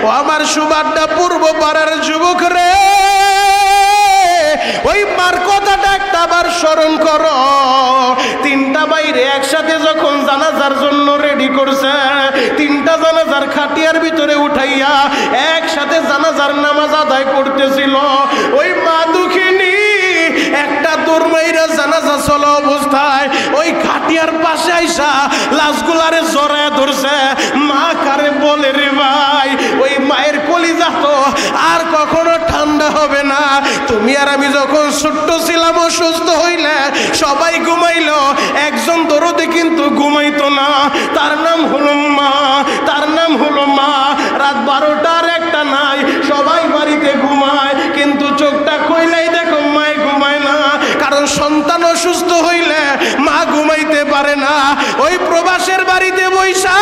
ও আমার সুবাড্ডা পূর্ব পাড়ার যুবক রে, ওই মার কথাটা একটা আবার স্মরণ করো। তিনটা বাইরে একসাথে যখন জানাজার জন্য রেডি করছে, তিনটা জানাজার খাটিয়ার ভিতরে উঠাইয়া একসাথে জানাজার নামাজ আদায় করতেছিল, ওই মা দুঃখিনী একটা দৌড়মাইরা জানাজা চলা অবস্থায় ওই খাটিয়ার পাশে আইসা লাশগুলারে জড়ায় ধরছে। মা কারে বলে রে ভাই, ওই মায়ের কলিজা তো আর কখনো ঠান্ডা হবে না। তুমি আর আমি যখন ছোট্ট ছিলাম, অসুস্থ হইলে সবাই ঘুমাইলো, একজন দরদে কিন্তু ঘুমাইতো না, তার নাম হলো মা, তার নাম হলো মা। রাত 12টার একটা নাই, সবাই বাড়িতে ঘুমায়, কিন্তু চোখটা খুইলাই দেখো মায় ঘুমায় না, কারণ সন্তান অসুস্থ হইলে মা ঘুমাইতে পারে না। ওই প্রবাসের বাড়িতে বৈশা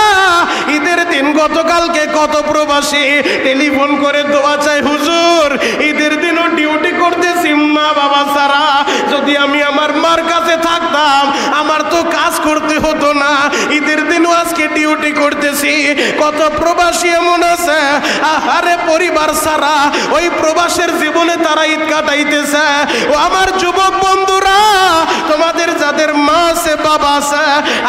ঈদের দিন গতকালকে কত প্রবাসী টেলিফোন করে দোয়া চাই, হুজুর ঈদের দিনও ডিউটি করতেছি, মা বাবা ছাড়া যদি আমি আমার মার কাছে থাকতাম আমার তো কাজ করতে হতো না, ঈদের দিনও আজকে ডিউটি করতেছি। কত প্রবাসী এমন আছে আহারে পরিবার ছাড়া ওই প্রবাসের জীবনে তারা ঈদ কাটাইতেছে। ও আমার যুবক বন্ধুরা, তোমাদের যাদের মা আছে বাবা আছে,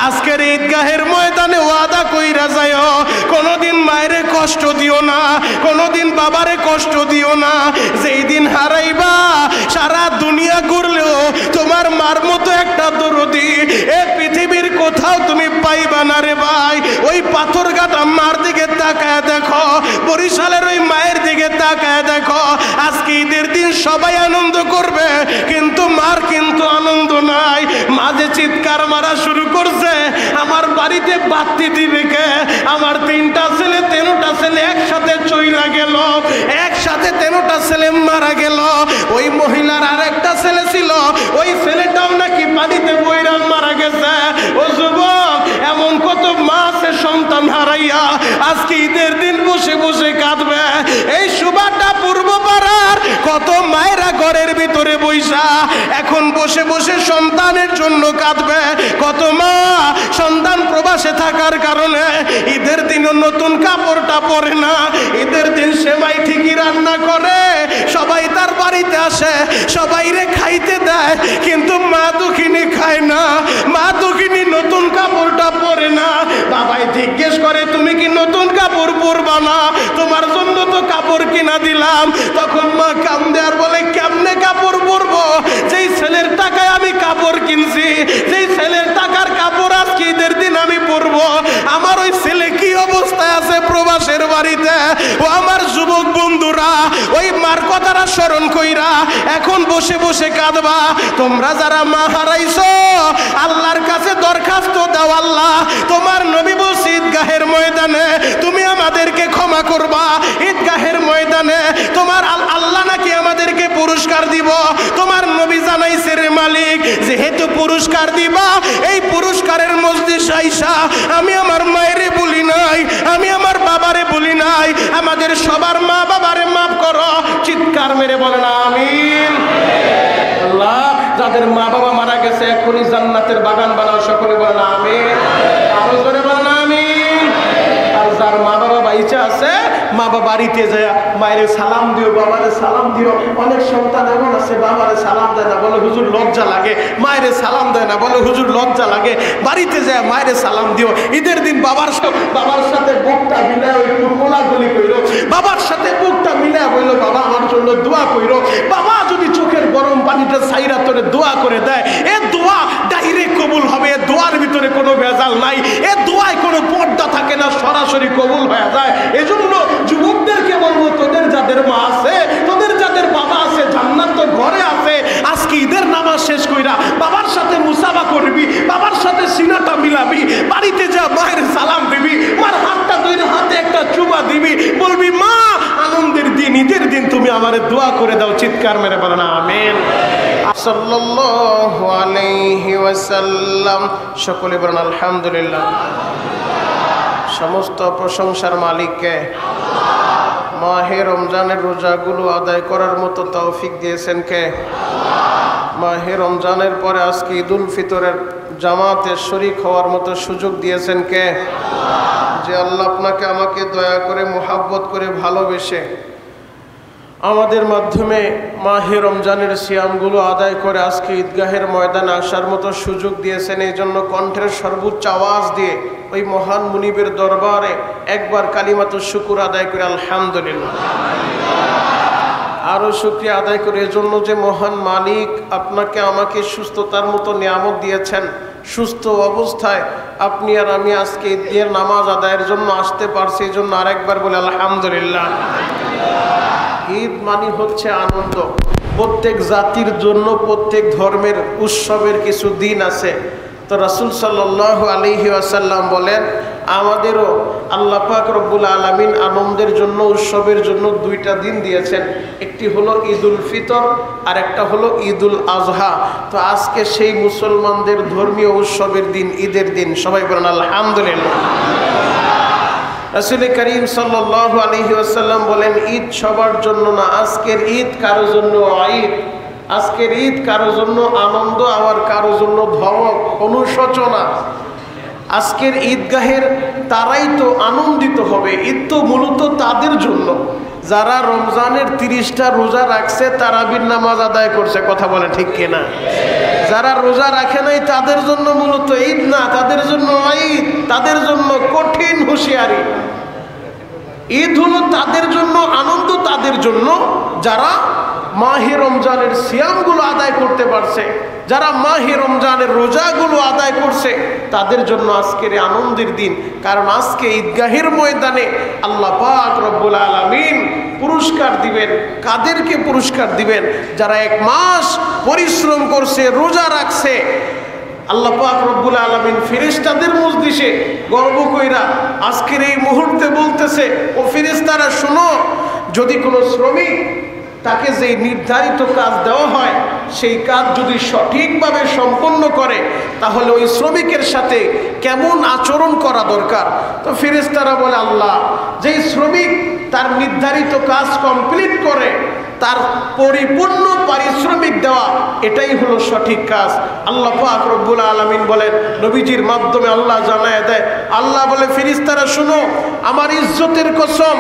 আজকের ঈদগাহের ময়দানে ওয়াদা কইরা যাও, কোনোদিন মায়েরে কষ্ট দিও না, কোনোদিন বাবারে কষ্ট দিও না। যেই দিন হারাইবা সারা দুনিয়া ঘুরলেও তোমার মার মতো একটা দরদি এ পৃথিবীর কোথাও তুমি পাইবা না রে ভাই। ওই পাথরঘাটা মার দিকে তাকায় দেখো, বরিশালের ওই মায়ের দিকে তাকায় দেখো, আজকে ঈদের দিন সবাই আনন্দ করবে, কিন্তু মার কিন্তু আনন্দ নাই। মাঝে চিৎকার মারা শুরু করছে, আমার বাড়িতে বাতি দিবে কে? আমার 3টা ছেলে 3টা ছেলে একসাথে চইলা গেল, একসাথে 3টা ছেলে মারা গেল। ওই মহিলার আরেকটা ছেলে ছিল, ওই ছেলেটাও নাকি পানিতে বইরা মারা গেছে। ও যুবক, এমন কত মা আছে সন্তান হারাইয়া আজকে ঈদের দিন বসে বসে কাঁদবে। এই সুবাটা পূর্ব পাড়ার কত মায়েরা ঘরের ভিতরে বইসা এখন বসে বসে সন্তানের জন্য কাঁদবে। কত মা সন্তান প্রবাসে থাকার কারণে ঈদের দিনও নতুন কাপড়টা পরে না, ঈদের দিন সেমাই ঠিকই রান্না করে, সবাই তার বাড়িতে আসে, সবাই রে খাইতে দেয়, কিন্তু মা দুঃখিনী খায় না, মা দুঃখিনী নতুন কাপড়টা পরে না। বাবাই জিজ্ঞেস করে তুমি কি নতুন কাপড় পরবা না? তোমার জন্য তো কাপড় কিনা দিলাম। তখন মা কান্দে আর বলে কেমনে কাপড় পরবো? যেই ছেলের টাকায় আমি কাপড় কিনছি, যেই ছেলের টাকার কাপড় আজকে ঈদের দিন আমি পরবো, আমার ওই ছেলে কি অবস্থায় আছে প্রবাসের বাড়িতে। ও আমার যুবক বন্ধুরা, ওই মার কথাটা স্মরণ কইরা এখন বসে বসে কাঁদবা। তোমরা যারা মা হারাইছো আল্লাহর কাছে দরখাস্ত দাও, আল্লাহ তোমার নবী বলছে ঈদগাহের ময়দানে তুমি আমাদেরকে ক্ষমা করবা, ঈদগাহের ময়দানে তোমার আল্লাহ নাকি আমাদেরকে পুরস্কার দিব। তোমার নবী জানাইছে রে মালিক, যেহেতু পুরস্কার দিবা, এই পুরস্কারের মজলিস আইসা আমি আমার মায়েরে বলি নাই, আমি আমার বাবারে বলি নাই, আমাদের সবার মা বাবারে মাফ করো। চিৎকার মেরে বলেন আমিন। আল্লাহ যাদের মা বাবা মারা গেছে এখনই জান্নাতের বাগান বানাও, সকলে বলেন আমিন। আরো জোরে বলেন আমিন। আর যার মা বাবা বাইচা আছে, মা বাবা বাড়িতে যায় মায়ের সালাম দিও, বাবারে সালাম দিও। অনেক সন্তান এমন আছে বাবারে সালাম দেয় না, বলে হুজুর লজ্জা লাগে, মায়ের সালাম দেয় না, বলে হুজুর লজ্জা লাগে। বাড়িতে যায় মায়ের সালাম দিও। ঈদের দিন বাবার সাথে বুকটা মিলায় একটু কোলাগুলি কইরো, বাবার সাথে বুকটা মিলায় বললো বাবা আমার জন্য দোয়া কইরো। বাবা যদি চোখের গরম পানিটা সাইরা তোরে দোয়া করে দেয়, এ দোয়া ডাইরেক্ট কবুল হবে, এ দোয়ার ভিতরে কোনো ভেজাল নাই, এ দোয়ায় কোনো পর্দা থাকে না, সরাসরি কবুল হয়ে যায়। এজন্য যুবকদেরকে বলবো, তোদের যাদের মা আছে, তোদের যাদের বাবা আছে, জান্নাত তো ঘরে আছে। আজকে ঈদের নামাজ শেষ কইরা বাবার সাথে মুসাফা করবি, বাবার সাথে সিনাটা মিলাবি, বাড়িতে যা মায়ের সালাম দিবি, মার হাতটা ধরে হাতে একটা চুমা দিবি, বলবি মা আনন্দের দিন, ঈদের দিন তুমি আমারে দোয়া করে দাও। চিৎকার মেরে বলেন আমিন। সাল্লাল্লাহু আলাইহি ওয়াসাল্লাম। সকলে বলেন আলহামদুলিল্লাহ। সমস্ত প্রশংসার মালিককে। মাহে রমজানের রোজাগুলো আদায় করার মতো তৌফিক দিয়েছেন কে? মাহে রমজানের পরে আজকে ঈদুল ফিতরের জামাতে শরীক হওয়ার মতো সুযোগ দিয়েছেন কে? যে আল্লাহ আপনাকে আমাকে দয়া করে মোহাব্বত করে ভালোবেসে আমাদের মাধ্যমে মাহে রমজানের সিয়ামগুলো আদায় করে আজকে ঈদগাহের ময়দানে আসার মতো সুযোগ দিয়েছেন। এই জন্য কণ্ঠের সর্বোচ্চ আওয়াজ দিয়ে ওই মহান মুনিবের দরবারে একবার কালিমাতুশ শুকুর আদায় করে আলহামদুলিল্লাহ। আরও শুকরিয়া আদায় করে এজন্য যে মহান মালিক আপনাকে আমাকে সুস্থতার মতো নিয়ামত দিয়েছেন। সুস্থ অবস্থায় আপনি আর আমি আজকে ঈদের নামাজ আদায়ের জন্য আসতে পারছি, এই জন্য আরেকবার বলে আলহামদুলিল্লাহ। ঈদ মানে হচ্ছে আনন্দ। প্রত্যেক জাতির জন্য প্রত্যেক ধর্মের উৎসবের কিছু দিন আছে। তো রাসূল সাল্লাল্লাহু আলাইহি ওয়াসাল্লাম বলেন আমাদেরও আল্লাহ পাক রব্বুল আলামিন আনন্দের জন্য উৎসবের জন্য দুইটা দিন দিয়েছেন। একটি হলো ঈদুল ফিতর আর একটা হলো ঈদুল আজহা। তো আজকে সেই মুসলমানদের ধর্মীয় উৎসবের দিন, ঈদের দিন। সবাই বলেন আলহামদুলিল্লাহ। রাসূল করিম সাল্লাল্লাহু আলাইহি ওয়াসাল্লাম বলেন ঈদ সবার জন্য না, আজকের ঈদ কারো জন্য ঈদ, আজকের ঈদ কারো জন্য আনন্দ, আবার কারো জন্য ধমক, অনুশোচনা। আজকের ঈদগাহের তারাই তো আনন্দিত হবে। ঈদ তো মূলত তাদের জন্য যারা রমজানের 30টা রোজা রাখছে, তারাবির নামাজ আদায় করছে। কথা বলে ঠিক কিনা? যারা রোজা রাখে নাই তাদের জন্য মূলত ঈদ না, তাদের জন্য ঈদ, তাদের জন্য কঠিন হুঁশিয়ারি। ঈদ হলো তাদের জন্য আনন্দ, তাদের জন্য যারা মাহে রমজানের সিয়ামগুলো আদায় করতে পারছে, যারা মাহে রমজানের রোজাগুলো আদায় করছে, তাদের জন্য আজকের আনন্দের দিন। কারণ আজকে ঈদগাহের ময়দানে আল্লাহ পাক রব্বুল আলামিন পুরস্কার দিবেন। কাদেরকে পুরস্কার দিবেন? যারা 1 মাস পরিশ্রম করছে, রোজা রাখছে। আল্লাহ পাক রব্বুল আলামিন ফেরেশতাদের মজলিসে গর্ব কইরা আজকের এই মুহূর্তে বলতেছে, ও ফেরেশতারা শোনো, যদি কোনো শ্রমিক তাকে যে নির্ধারিত কাজ দেওয়া হয় সেই কাজ যদি সঠিকভাবে সম্পন্ন করে তাহলে ওই শ্রমিকের সাথে কেমন আচরণ করা দরকার? তো ফেরেশতারা বলে আল্লাহ, যেই শ্রমিক তার নির্ধারিত কাজ কমপ্লিট করে তার পরিপূর্ণ পারিশ্রমিক দেওয়া, এটাই হলো সঠিক কাজ। আল্লাহ পাক রব্বুল আলামিন বলেন, নবীজির মাধ্যমে আল্লাহ জানায় দেয়, আল্লাহ বলে ফেরেশতারা শুনো, আমার ইজ্জতের কসম,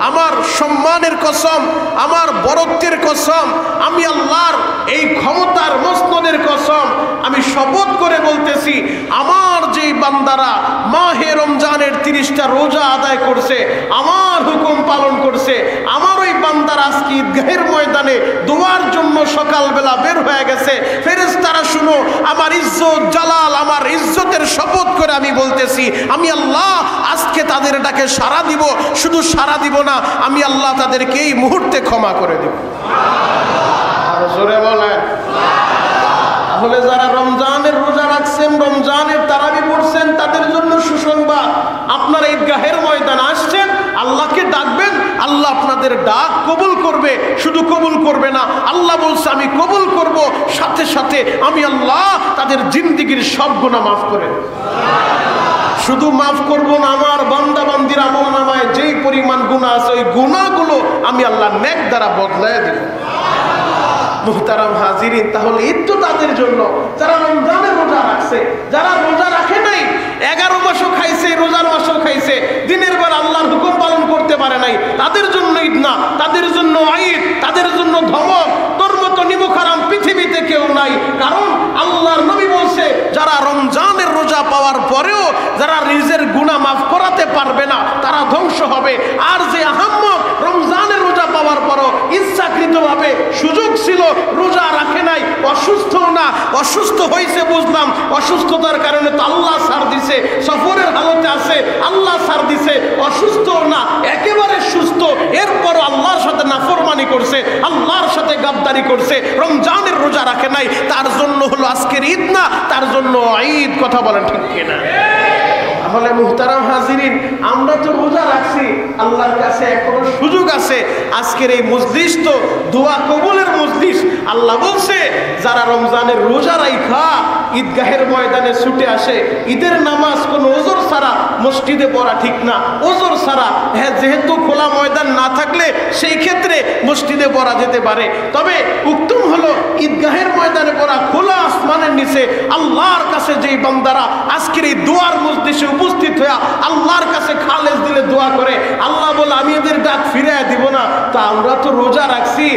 আমার সম্মানের কসম, আমার বরত্বের কসম, আমি আল্লাহর এই ক্ষমতার মসনদের কসম, আমি শপথ করে বলতেছি, আমার যেই বান্দারা মাহে রমজানের 30টা রোজা আদায় করছে, আমার হুকুম পালন করছে, আমার ওই বান্দারা আজকে ঈদগাহের ময়দানে দোয়ার জন্য সকালবেলা বের হয়ে গেছে। ফেরেশতারা শুনো, আমার ইজ্জত জালাল, আমার ইজ্জতের শপথ করে আমি বলতেছি, আমি আল্লাহ আজকে তাদের ডাকে সাড়া দিব। শুধু সাড়া দিব না, আমি আল্লাহ তাদেরকে এই মুহূর্তে ক্ষমা করে দেব। আর জোরে বলেন। তাহলে যারা রমজানের রোজা রাখছেন, রমজানের তারাবি পড়ছেন, তাদের জন্য সুসংবাদ। আপনারা ঈদগাহের ময়দানে আসছেন, আল্লাহকে ডাকবেন, আল্লাহ আপনাদের ডাক কবুল করবে। শুধু কবুল করবে না, আল্লাহ বলছে আমি কবুল করব, সাথে সাথে আমি আল্লাহ তাদের জিন্দেগীর সব গুনাহ মাফ করে দেব। শুধু মাফ করব না, আমার বান্দা বান্দির আমল নামায় যেই পরিমাণ গুনাহ আছে ওই গুনাহগুলো আমি আল্লাহ নেক দ্বারা বদলায় দেব। মুহতারাম হাজিরিন, তাহলে ঈদ তো তাদের জন্য যারা রমজানের রোজা রাখছে। যারা রোজা রাখে নাই, 11 মাসও খাইছে, রোজার মাসও খাইছে, দিনের বেলা আল্লাহর হুকুম পালন করতে পারে নাই, তাদের জন্য ঈদ না, তাদের জন্য ঈদ, তাদের জন্য ধমক। তোর মতো নিমুখারাম পৃথিবীতে কেউ নাই। কারণ আল্লাহর নবী বলছে, যারা রমজানের রোজা পাওয়ার পরেও যারা নিজের গুনাহ মাফ করাতে পারবে না তারা ধ্বংস হবে। আর যে আহাম্মক রমজানের রোজা পাওয়ার পরও ইচ্ছাকৃতভাবে সুযোগ ছিল, রোজা রাখে নাই, অসুস্থ না, অসুস্থ হয়েছে বুঝলাম, অসুস্থতার কারণে তো আল্লাহ ছাড় দিছে, সফরের হালতে আছে আল্লাহ ছাড় দিছে, অসুস্থ না, একেবারে সুস্থ, এরপরও আল্লাহর সাথে নাফরমানি করছে, আল্লাহর সাথে গাদ্দারি করছে, রমজানের রোজা রাখে নাই, তার জন্য হলো আজকের ঈদ না, তার জন্য ঈদ। কথা বলেন ঠিক কিনা? তাহলে মুহতারাম হাজিরিন, আমরা তো রোজা রাখছি, আল্লাহর কাছে এখনো সুযোগ আছে। আজকের এই মজলিস তো দোয়া কবুলের মজলিস। আল্লাহ বলছে, যারা রমজানের রোজা রাইখা ঈদগাহের ময়দানে ছুটে আসে, ঈদের নামাজ কোনো ওজর ছাড়া মসজিদে পড়া ঠিক না, ওজর ছাড়া। হ্যাঁ, যেহেতু খোলা ময়দান না থাকলে থাকলে সেই ক্ষেত্রে মসজিদে পড়া যেতে পারে। তবে উত্তম হলো ঈদগাহের ময়দানে পড়া, খোলা আসমানের নিচে আল্লাহর কাছে যেই বান্দারা আজকের এই দোয়ার মজলিসে উপস্থিত হয়ে আল্লাহর কাছে খালেস দিলে দোয়া করে, আল্লাহ বলে আমি এদের ডাক ফিরিয়ে দিব না। তা আমরা তো রোজা রাখছি,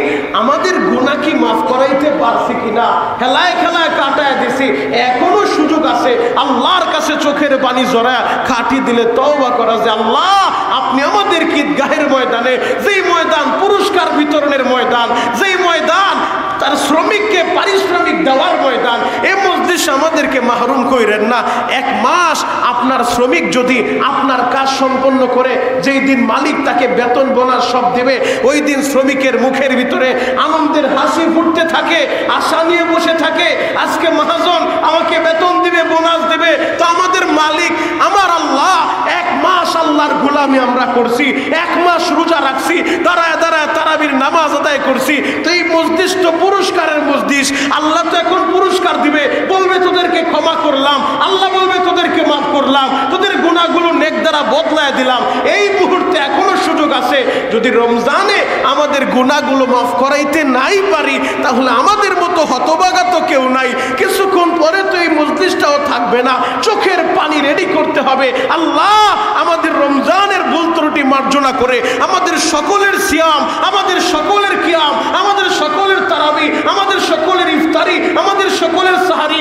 আমাদের গুনাহ কি মাফ করাইতে পারছি কিনা? খেলায় খেলায় কাটায় দিছি, এখনো সুযোগ আছে আল্লাহর কাছে চোখের পানি জড়ায় খাটি দিলে তওবা করা যে আল্লাহ আপনি আমাদের ঈদগাহের ময়দানে, যেই ময়দান পুরস্কার বিতরণের ময়দান, যেই ময়দান তার শ্রমিককে পারিশ্রমিক দেওয়ার ময়দান, এই মজলিস আমাদেরকে মাহরুম কইরেন না। এক মাস আপনার শ্রমিক যদি আপনার কাজ সম্পন্ন করে যেই দিন মালিক তাকে বেতন বোনাস সব দেবে, ওই দিন শ্রমিকের মুখের ভিতরে আনন্দের হাসি ফুটতে থাকে, আশা নিয়ে বসে থাকে আজকে মহাজন আমাকে বেতন দিবে, বোনাস দেবে। তো আমাদের মালিক আমার আল্লাহ, এক মাস আল্লাহর গোলামি আমরা করছি, এক মাস রোজা রাখছি, দাঁড়ায় দাঁড়ায় তারাবির নামাজ আদায় করছি, তো এই মজলিস তো পুরস্কারের মজলিস। আল্লাহ তো এখন পুরস্কার দিবে, বলবে তোদেরকে ক্ষমা করলাম, আল্লাহ বলবে তোদেরকে মাফ করলাম, তোদের গুনাহগুলো নেক দ্বারা বদলায় দিলাম। এই মুহূর্তে এখনো সুযোগ আছে, যদি রমজানে আমাদের গুনাহগুলো মাফ করাইতে নাই পারি, তাহলে আমাদের মতো হতভাগা তো কেউ নাই। কিছুক্ষণ পরে তো এই মজলিসটাও থাকবে না, চোখের পানি রেডি করতে হবে। আল্লাহ আমাদের রমজানের ভুল ত্রুটি মার্জনা করে আমাদের সকলের সিয়াম, আমাদের সকলের কিয়াম, আমাদের সকলের তারাবি, আমাদের সকলের ইফতারি, আমাদের সকলের সাহারি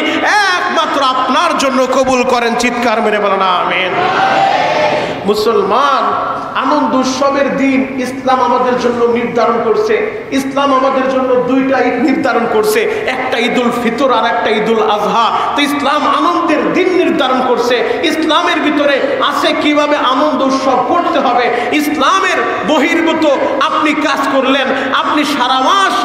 একমাত্র আপনার জন্য কবুল করেন। চিৎকার মেরে বলেন আমিন। মুসলমান, আনন্দ উৎসবের দিন ইসলাম আমাদের জন্য নির্ধারণ করছে। ইসলাম আমাদের জন্য দুইটা ঈদ নির্ধারণ করছে, একটা ঈদুল ফিতর আর একটা ঈদুল আজহা। তো ইসলাম আনন্দের দিন নির্ধারণ করছে। ইসলামের ভিতরে আছে কিভাবে আনন্দ উৎসব করতে হবে। ইসলামের বহির্ভূত আপনি কাজ করলেন, আপনি সারা মাস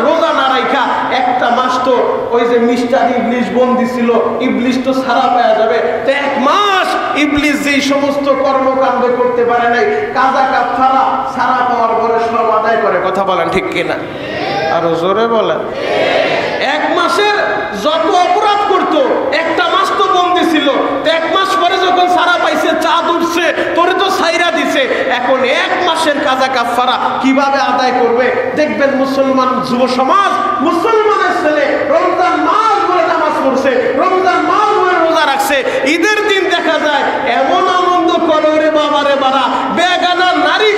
রোজা না রাখা একটা মাস তো ওই যে মিস্টার ইবলিশ বন্দি ছিল, ইবলিশ তো ছাড়া পাওয়া যাবে। তো এক মাস ইবলিশ যেই সমস্ত কর্মকাণ্ড করতে পারে নাই, কাজা কাফারা ছাড়া পাওয়ার পরে সব আদায় করে। কথা বলেন ঠিক কিনা? আরো জোরে বলেন। এক মাসের যত অপরাধ করত, একটা মাস তো বন্দি ছিল, এক মাস পরে যখন ছাড়া পাইছে, চাঁদ উঠছে, তোরে তো ছাইরা দিছে, এখন এক মাসের কাজা কাফারা কিভাবে আদায় করবে? দেখবেন মুসলমান যুব সমাজ, মুসলমানের ছেলে রমজান মাস বলে নামাজ পড়ছে, রমজান মাস বলে রোজা রাখছে, ঈদের দিন দেখা যায় এমন আনন্দ করে রে বাবা রে বাড়া, বেগানা নারী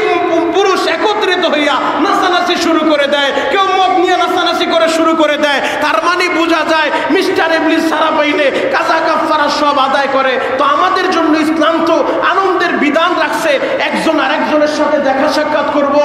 পুরুষ একত্রিত হইয়া নাচানাচি শুরু করে দেয়, কেউ মদ নিয়ে নাচানাচি করে শুরু করে দেয়। তার মানে বোঝা যায় মিস্টার ইবলিশ ছাড়া পাইলে কাজা কাফারা সব আদায় করে। তো আমাদের জন্য ইসলাম তো আনন্দের বিধান রাখছে, একজন আরেকজনের সাথে দেখা সাক্ষাৎ করব,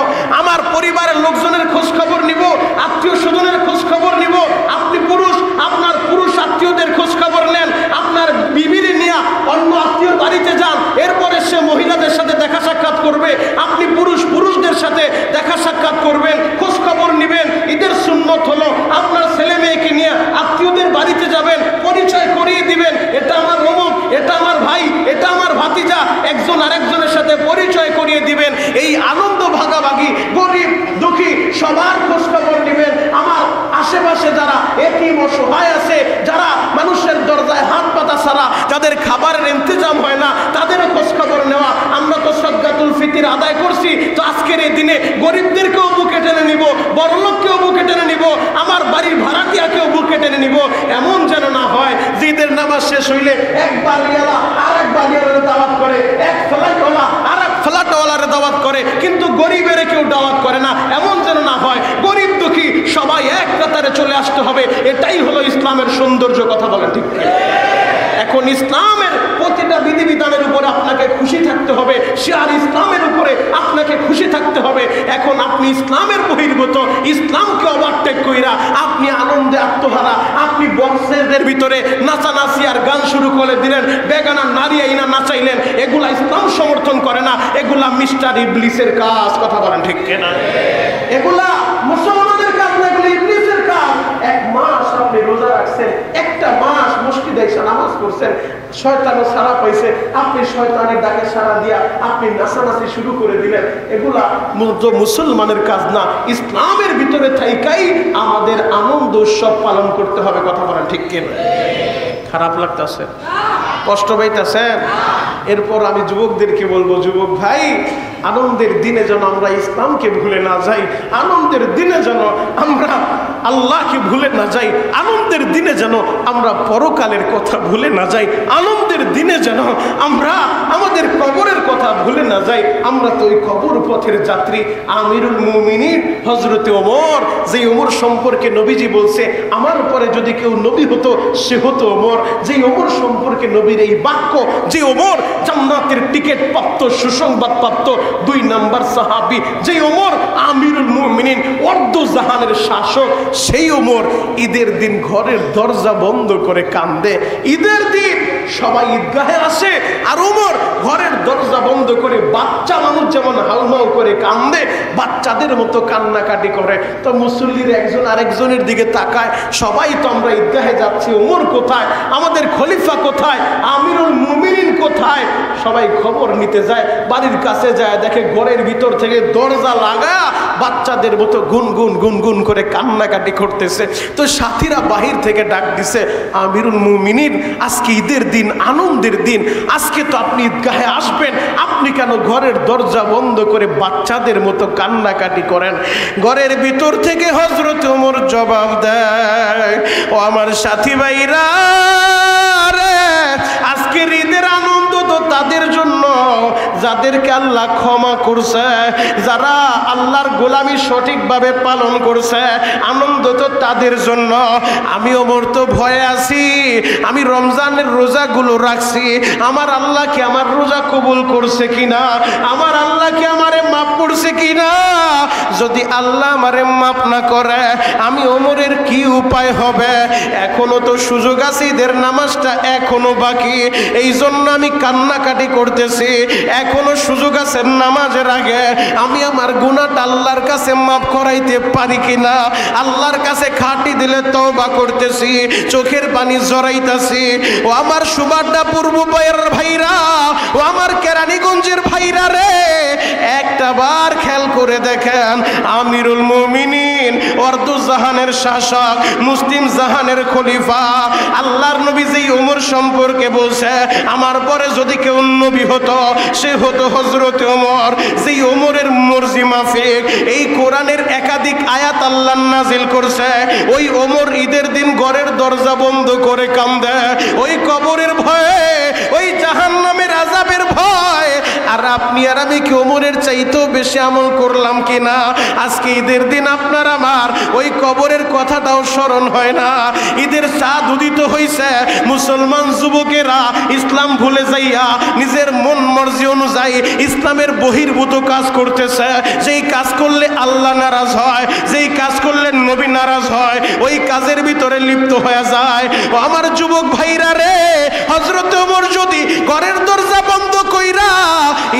আমার পরিবারের লোকজনের খোঁজ খবর নিব, আত্মীয় স্বজনের খোঁজ খবর নিব। আপনি পুরুষ, আপনার পুরুষ আত্মীয়দের খোঁজ খবর নেন, আপনার বিবিরে নিয়ে অন্য আত্মীয়র বাড়িতে যান, এরপরে সে মহিলাদের সাথে দেখা সাক্ষাৎ করবে। আপনি পুরুষ পুরুষদের সাথে দেখা সাক্ষাৎ করবেন, খোঁজ খবর নেবেন। ঈদের সুন্নত হলো আপনার ছেলে মেয়েকে নিয়ে আত্মীয়দের বাড়িতে যাবেন, পরিচয় করিয়ে দিবেন, এটা আমার অমুক, এটা আমার ভাই, এটা আমার ভাতিজা, একজন আরেকজনের সাথে পরিচয় করিয়ে দিবেন। এই আনন্দ ভাগাভাগি, গরিব দুঃখী সবার খোঁজ খবর নেবেন। আমার আশেপাশে যারা এতিম অসহায় আছে, যারা মানুষের দরজায় হাত পাতা ছাড়া যাদের খাবারের ইন্তজাম হয় না, তাদেরও খোঁজ খবর নেওয়া। আমরা তো সদকাতুল ফিতর আদায় করছি, তো আজকের এই দিনে গরিবদেরকেও বুকে টেনে নিব, বড়লোককেও বুকে টেনে নিব, আমার বাড়ির ভাড়াটিয়াকেও বুকে টেনে নিব। এমন যেন না হয় যে ঈদের নামাজ শেষ হইলে এক বাড়িওয়ালা আর এক বাড়িওয়ালার দাওয়াত করে, এক ফ্ল্যাটওয়ালা আর এক ফ্ল্যাটওয়ালার দাওয়াত করে, কিন্তু গরিবের কেউ দাওয়াত করে না। এমন যেন না হয়, গরিব দুঃখী সবাই এক কাতারে চলে আসতে হবে। এটাই হলো ইসলামের সৌন্দর্য। কথা বলেন ঠিক কি? এখন ইসলামের প্রতিটা বিধিবিধানের উপরে আপনাকে খুশি থাকতে হবে, শিয়ার ইসলামের উপরে আপনাকে খুশি থাকতে হবে। এখন আপনি ইসলামের বহির্ভূত, ইসলামকে ওভারটেক কইরা আপনি আনন্দে আত্মহারা, আপনি বক্সের ভিতরে নাচানাচি আর গান শুরু করে দিলেন, বেগানা নারী আইনা নাচাইলেন, এগুলা ইসলাম সমর্থন করে না, এগুলা মিস্টার ইবলিসের কাজ। কথা বলেন ঠিক কিনা? এগুলা মুসলমানের কাজ না, এগুলো ইবলিসের কাজ। এক মাস আপনি রোজা রাখছেন, একটা মাস মসজিদে এসে নামাজ পড়ছেন, শয়তানও সারা পাইছে, আপনি শয়তানের ডাকে সারা দিয়া আপনি নাচানাচি শুরু করে দিলেন। এগুলা মুসলমানের কাজ না। ইসলামের ভিতরে থাইকাই আমাদের আনন্দ উৎসব পালন করতে হবে। কথা বলেন ঠিক কিনা? খারাপ লাগতেছে? কষ্ট পাইতেছেন? এরপর আমি যুবকদেরকে বলবো, যুবক ভাই আনন্দের দিনে যেন আমরা ইসলামকে ভুলে না যাই, আনন্দের দিনে যেন আমরা আল্লাহকে ভুলে না যাই, আনন্দের দিনে যেন আমরা পরকালের কথা ভুলে না যাই, আনন্দের দিনে যেন আমরা আমাদের কবরের কথা ভুলে না যাই। আমরা তো ওই কবর পথের যাত্রী। আমিরুল মুমিনিন হযরতে ওমর, যে ওমর সম্পর্কে নবীজি বলছে আমার পরে যদি কেউ নবী হতো সে হতো ওমর, যে ওমর সম্পর্কে নবীর এই বাক্য, যে ওমর জান্নাতের টিকিট প্রাপ্ত, সুসংবাদ প্রাপ্ত 2 নাম্বার সাহাবী, যে ওমর আমিরুল মুমিনিন, অর্ধ জাহানের শাসক, সেই ওমর ঈদের দিন ঘরের দরজা বন্ধ করে কান্দে। ঈদের দিন সবাই ঈদগাহে আসে আর ওমর ঘরের দরজা বন্ধ করে বাচ্চা মানুষ যেমন হাউমাউ করে কান্দে, বাচ্চাদের মতো কান্নাকাটি করে। তো মুসল্লির একজন আরেকজনের দিকে তাকায়, সবাই তো আমরা ঈদগাহে যাচ্ছি, ওমর কোথায়, আমাদের খলিফা কোথায়, আমিরুল মুমিনিন কোথায়? সবাই খবর নিতে যায়, বাড়ির কাছে যায়, দেখে ঘরের ভিতর থেকে দরজা লাগা বাচ্চাদের মতো গুনগুন গুনগুন করে কান্নাকাটি করতেছে। তো সাথীরা বাহির থেকে ডাক দিছে, আমিরুল মুমিনিন আজকে ঈদের দিন, আনন্দের দিন, আজকে তো আপনি ঈদগাহে আসবেন, আপনি কেন ঘরের দরজা বন্ধ করে বাচ্চাদের মতো কান্নাকাটি করেন? ঘরের ভিতর থেকে হযরত ওমর জবাব দেয়, ও আমার সাথী ভাইরা রে, আজকের ঈদের আনন্দ তো তাদের জন্য যাদেরকে আল্লাহ ক্ষমা করছে, যারা আল্লাহর গোলামি সঠিকভাবে পালন করছে, আনন্দ তো তাদের জন্য। আমি ওমর তো ভয়ে আছি, আমি রমজানের রোজাগুলো রাখছি, আমার আল্লাহ কি আমার রোজা কবুল করছে কিনা, আমার আল্লাহ কি আমারে মাফ করছে কিনা। যদি আল্লাহ আমারে মাফ না করে আমি ওমরের কি উপায় হবে? এখনো তো সুযোগ আছে, ঈদের নামাজটা এখনো বাকি, এই জন্য আমি কান্নাকাটি করতেছি। এখনো সুযোগ আছে, নামাজের আগে আমি আমার গুনাহটা আল্লাহর কাছে মাফ করাইতে পারি কিনা, আল্লাহর কাছে খাটি দিলে তওবা করতেছি, চোখের পানি জড়াইতাছি। ও আমার সুবাড্ডা পূর্ব বয়ের ভাইরা, ও আমার কেরানীগঞ্জের ভাইরা রে, একটা বার খেয়াল করে দেখেন, আমিরুল মুমিনিন, অর্ধ জাহানের শাসক, মুসলিম জাহানের খলিফা, আল্লাহর নবী যেই ওমর সম্পর্কে বলছে আমার পরে যদি কেউ নবী হতো সে হতো হযরত ওমর, যেই ওমরের মর্জি মাফিক এই কোরআনের একাধিক আয়াত আল্লাহ নাজিল করছে। ওই ওমর ঈদের দিন ঘরের দরজা বন্ধ করে কান্দে, ওই কবরের ভয়ে, ওই জাহান্নামের আযাবের ভয়। আর আপনি আর আমি কি ওমরের চাইতেও বেশি আমল করলাম কিনা? আজকে ঈদের দিন আপনার আমার ওই কবরের কথাটাও স্মরণ হয় না। ঈদের চাঁদ উদিত হইছে, মুসলমান যুবকেরা ইসলাম ভুলে যাইয়া নিজের মন মর্জি অনুযায়ী ইসলামের বহির্ভূত কাজ করতেছে। যেই কাজ করলে আল্লাহ নারাজ হয়, যেই কাজ করলে নবী নারাজ হয়, ওই কাজের ভিতরে লিপ্ত হয়ে যায়। ও আমার যুবক ভাইরা রে, হযরত ওমর যদি ঘরের দরজা বন্ধ কইরা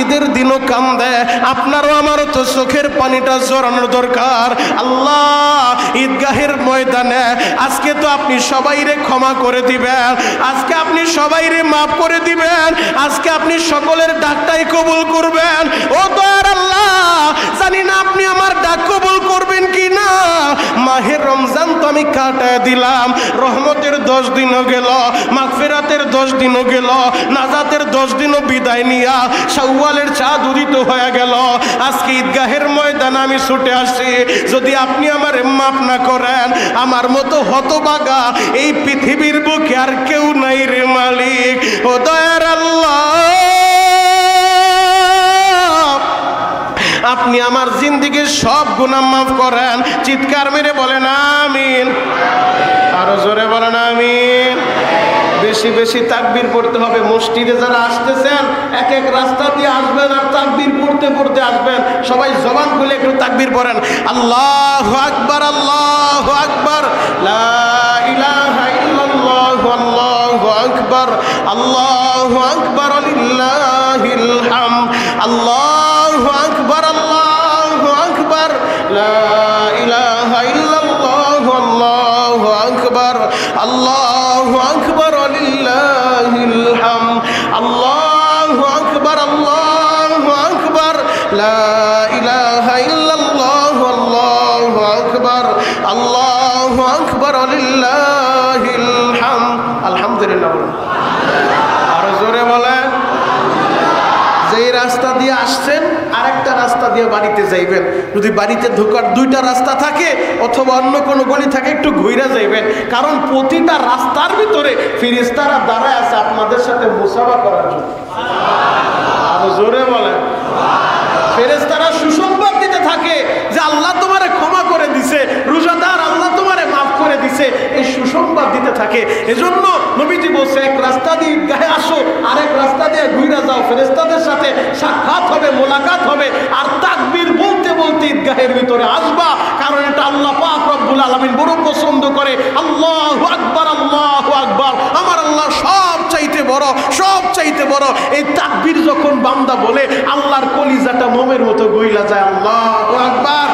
ঈদের দিনও কান্দে, আপনারও আমারও তো চোখের পানিটা জড়ানোর দরকার। আল্লাহ ঈদগাহের ময়দানে আজকে তো আপনি সবাইরে ক্ষমা করে দিবেন, আজকে আপনি সবাইরে মাফ করে দিবেন, আজকে আপনি সকলের ডাকটাই কবুল করবেন। ও দয়ার আল্লাহ, জানি না আপনি আমার ডাক কবুল করবেন কি না। মাহের রমজান তো আমি কাটায় দিলাম, রহমতের 10 দিনও গেল, মাগফিরাতের 10 দিনও গেল, নাজাতের 10 দিনও বিদায় নিয়া শাওয়ালের চাঁদ উদিত হয়ে গেল। আজকে ঈদগাহের ময়দানে আমি ছুটে আসি, যদি আপনি আমারে মাফ না করেন, আমার মতো হতভাগা এই পৃথিবীর বুকে আর কেউ নাই রে মালিক। ও দয়ার আল্লাহ, আপনি আমার জিন্দেগির সব গুনাহ মাফ করেন। চিৎকার মেরে বলেন আমিন, আরো জোরে বলেন আমিন। বেশি বেশি তাকবীর পড়তে হবে। মসজিদে যারা আসতেছেন এক এক রাস্তা দিয়ে আসবেন আর তাকবীর পড়তে পড়তে আসবেন। সবাই জবান খুলে একটু তাকবীর পড়েন। আল্লাহু আকবার, আল্লাহু আকবার, লা ইলাহা ইল্লাল্লাহু, আল্লাহু আকবার, আল্লাহু আকবার, লিল্লাহিল হামদ, আল্লাহু আকবার, আল্লাহু আকবার, লা ইলাহা ইল্লাল্লাহু, আল্লাহু আকবার, আল্লাহু আকবার, লিল্লাহিল হামদ, আল্লাহু আকবার, আল্লাহু আকবার, লা ইলাহা ইল্লাল্লাহু, আল্লাহু আকবার, আল্লাহু আকবার, লিল্লাহিল হামদ। আলহামদুলিল্লাহ। আরো জোরে বলেন। যে যে রাস্তা দিয়ে আসছেন আরেকটা রাস্তা দিয়ে বাড়িতে যাইবেন। যদি বাড়িতে ঢোকার দুইটা রাস্তা থাকে অথবা অন্য কোনো গলি থাকে একটু ঘুরে যাইবেন, কারণ প্রতিটা রাস্তার ভিতরে ফেরেশতারা দাঁড়ায় আছে আপনাদের সাথে মুসাফা করার জন্য। আরো জোরে বলেন। ফেরেশতারা সুসংবাদ দিতে থাকে যে আল্লাহ তোমারে ক্ষমা করে দিছে, রোজাদার আল্লাহ তোমারে মাফ করে দিছে, এই সুসংবাদ দিতে থাকে। এজন্য নবীজি বলছে এক রাস্তা দিয়ে ঈদগাহে আসো, আরেক রাস্তা দিয়ে ঘুরে যাও, ফেরেশতাদের সাথে সাক্ষাৎ হবে, মোলাকাত হবে, আর তাকবীর বলতে বলতে ঈদগাহের ভিতরে আসবা, কারণ এটা আল্লাহ পাক রব্বুল আলামিন বড় পছন্দ করে। আল্লাহু আকবার, আল্লাহু আকবার, আমার আল্লাহ সব চাইতে বড়, সব চাইতে বড়। এই তাকবীর যখন বান্দা বলে আল্লাহর কলিজাটা মোমের মতো গইলা যায়। আল্লাহু আকবার।